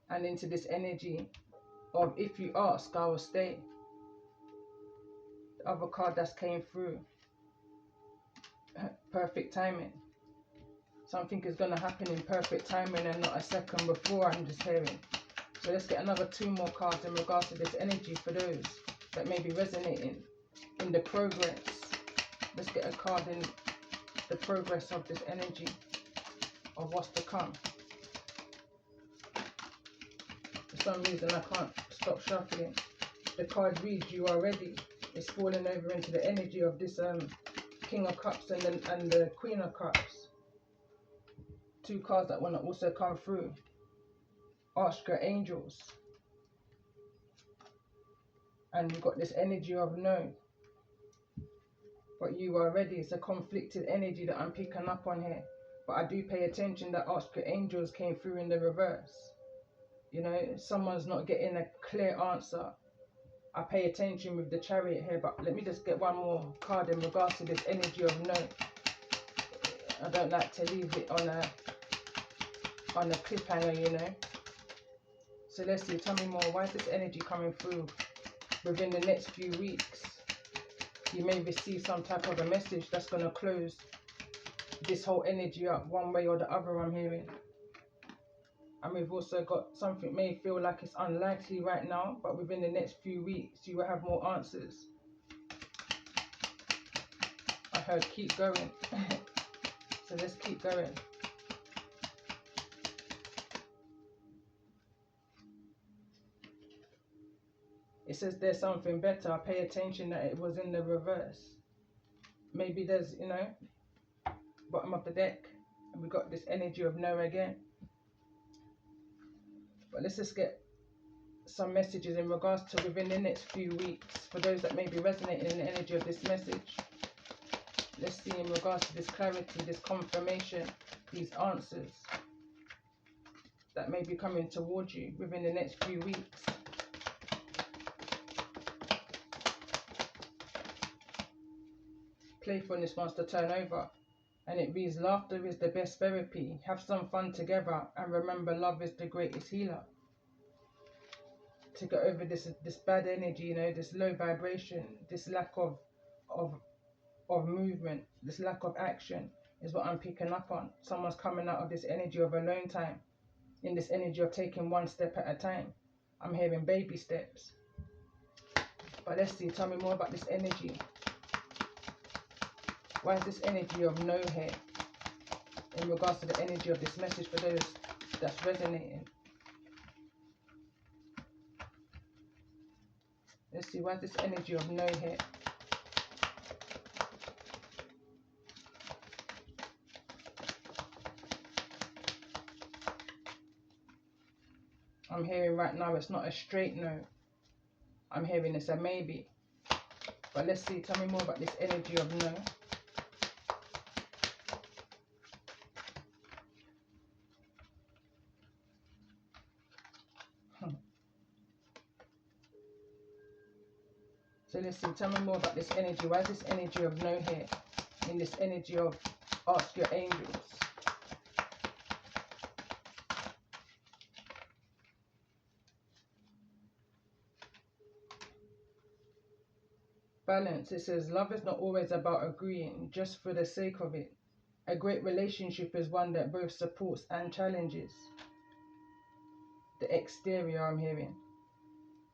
Speaker 1: and into this energy of if you ask, I will stay. The other card that came through, perfect timing. Something is going to happen in perfect timing and not a second before, I'm just hearing. So let's get another 2 more cards in regards to this energy for those that may be resonating in the progress. Let's get a card in the progress of this energy of what's to come. For some reason I can't stop shuffling. The card reads you are ready. It's falling over into the energy of this King of Cups and the Queen of Cups. 2 cards that want to also come through. Archangels. And you've got this energy of no. But you are ready. It's a conflicted energy that I'm picking up on here. But I do pay attention that archangels came through in the reverse. You know, someone's not getting a clear answer. I pay attention with the Chariot here, but let me just get 1 more card in regards to this energy of no. I don't like to leave it on a cliffhanger, you know. So let's see, tell me more. Why is this energy coming through within the next few weeks? You may receive some type of a message that's going to close this whole energy up one way or the other, I'm hearing. And we've also got something may feel like it's unlikely right now, but within the next few weeks you will have more answers. I heard keep going. So let's keep going. It says there's something better. Pay attention that it was in the reverse. Maybe there's, you know, bottom of the deck, and we got this energy of no again. But let's just get some messages in regards to within the next few weeks for those that may be resonating in the energy of this message. Let's see in regards to this clarity, this confirmation, these answers that may be coming towards you within the next few weeks. Playfulness wants to turn over, and it reads, laughter is the best therapy. Have some fun together, and remember, love is the greatest healer. To get over this bad energy, you know, this low vibration, this lack of movement, this lack of action is what I'm picking up on. Someone's coming out of this energy of alone time, in this energy of taking 1 step at a time. I'm hearing baby steps. But let's see, tell me more about this energy. Why is this energy of no here in regards to the energy of this message for those that's resonating? Let's see, why is this energy of no here? I'm hearing right now it's not a straight no. I'm hearing it's a maybe. But let's see, tell me more about this energy of no. So let's see, tell me more about this energy. Why is this energy of no here? In this energy of ask your angels. Balance. It says love is not always about agreeing just for the sake of it. A great relationship is one that both supports and challenges. The exterior I'm hearing.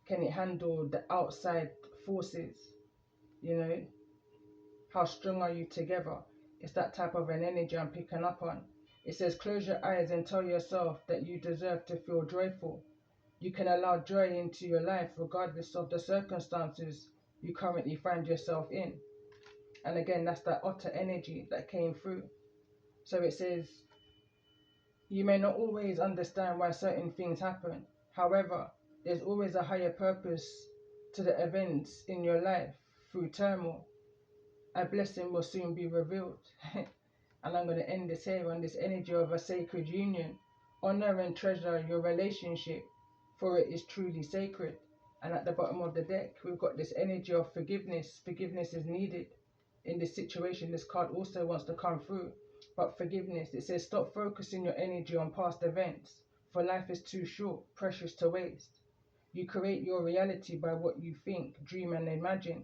Speaker 1: Can it handle the outside forces? You know, how strong are you together? It's that type of an energy I'm picking up on. It says close your eyes and tell yourself that you deserve to feel joyful. You can allow joy into your life regardless of the circumstances you currently find yourself in. And again, that's that otter energy that came through. So it says you may not always understand why certain things happen. However, there's always a higher purpose to the events in your life through turmoil. A blessing will soon be revealed. And I'm going to end this here on this energy of a sacred union. Honor and treasure your relationship, for it is truly sacred. And at the bottom of the deck, we've got this energy of forgiveness. Forgiveness is needed in this situation. This card also wants to come through. But forgiveness, it says, stop focusing your energy on past events, for life is too short, precious to waste. You create your reality by what you think, dream and imagine.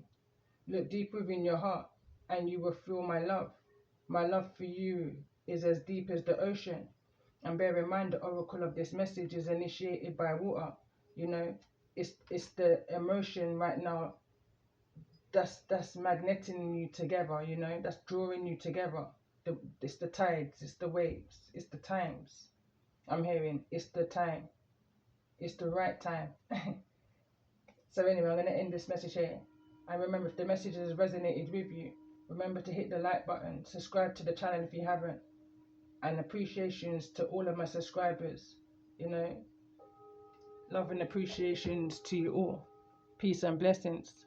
Speaker 1: Look deep within your heart and you will feel my love. My love for you is as deep as the ocean. And bear in mind, the oracle of this message is initiated by water. You know, it's the emotion right now that's magneting you together, you know, that's drawing you together. It's the tides, it's the waves, it's the times. I'm hearing it's the time. It's the right time. So anyway, I'm going to end this message here. And remember, if the message has resonated with you, remember to hit the like button, subscribe to the channel if you haven't. And appreciations to all of my subscribers. You know, love and appreciations to you all. Peace and blessings.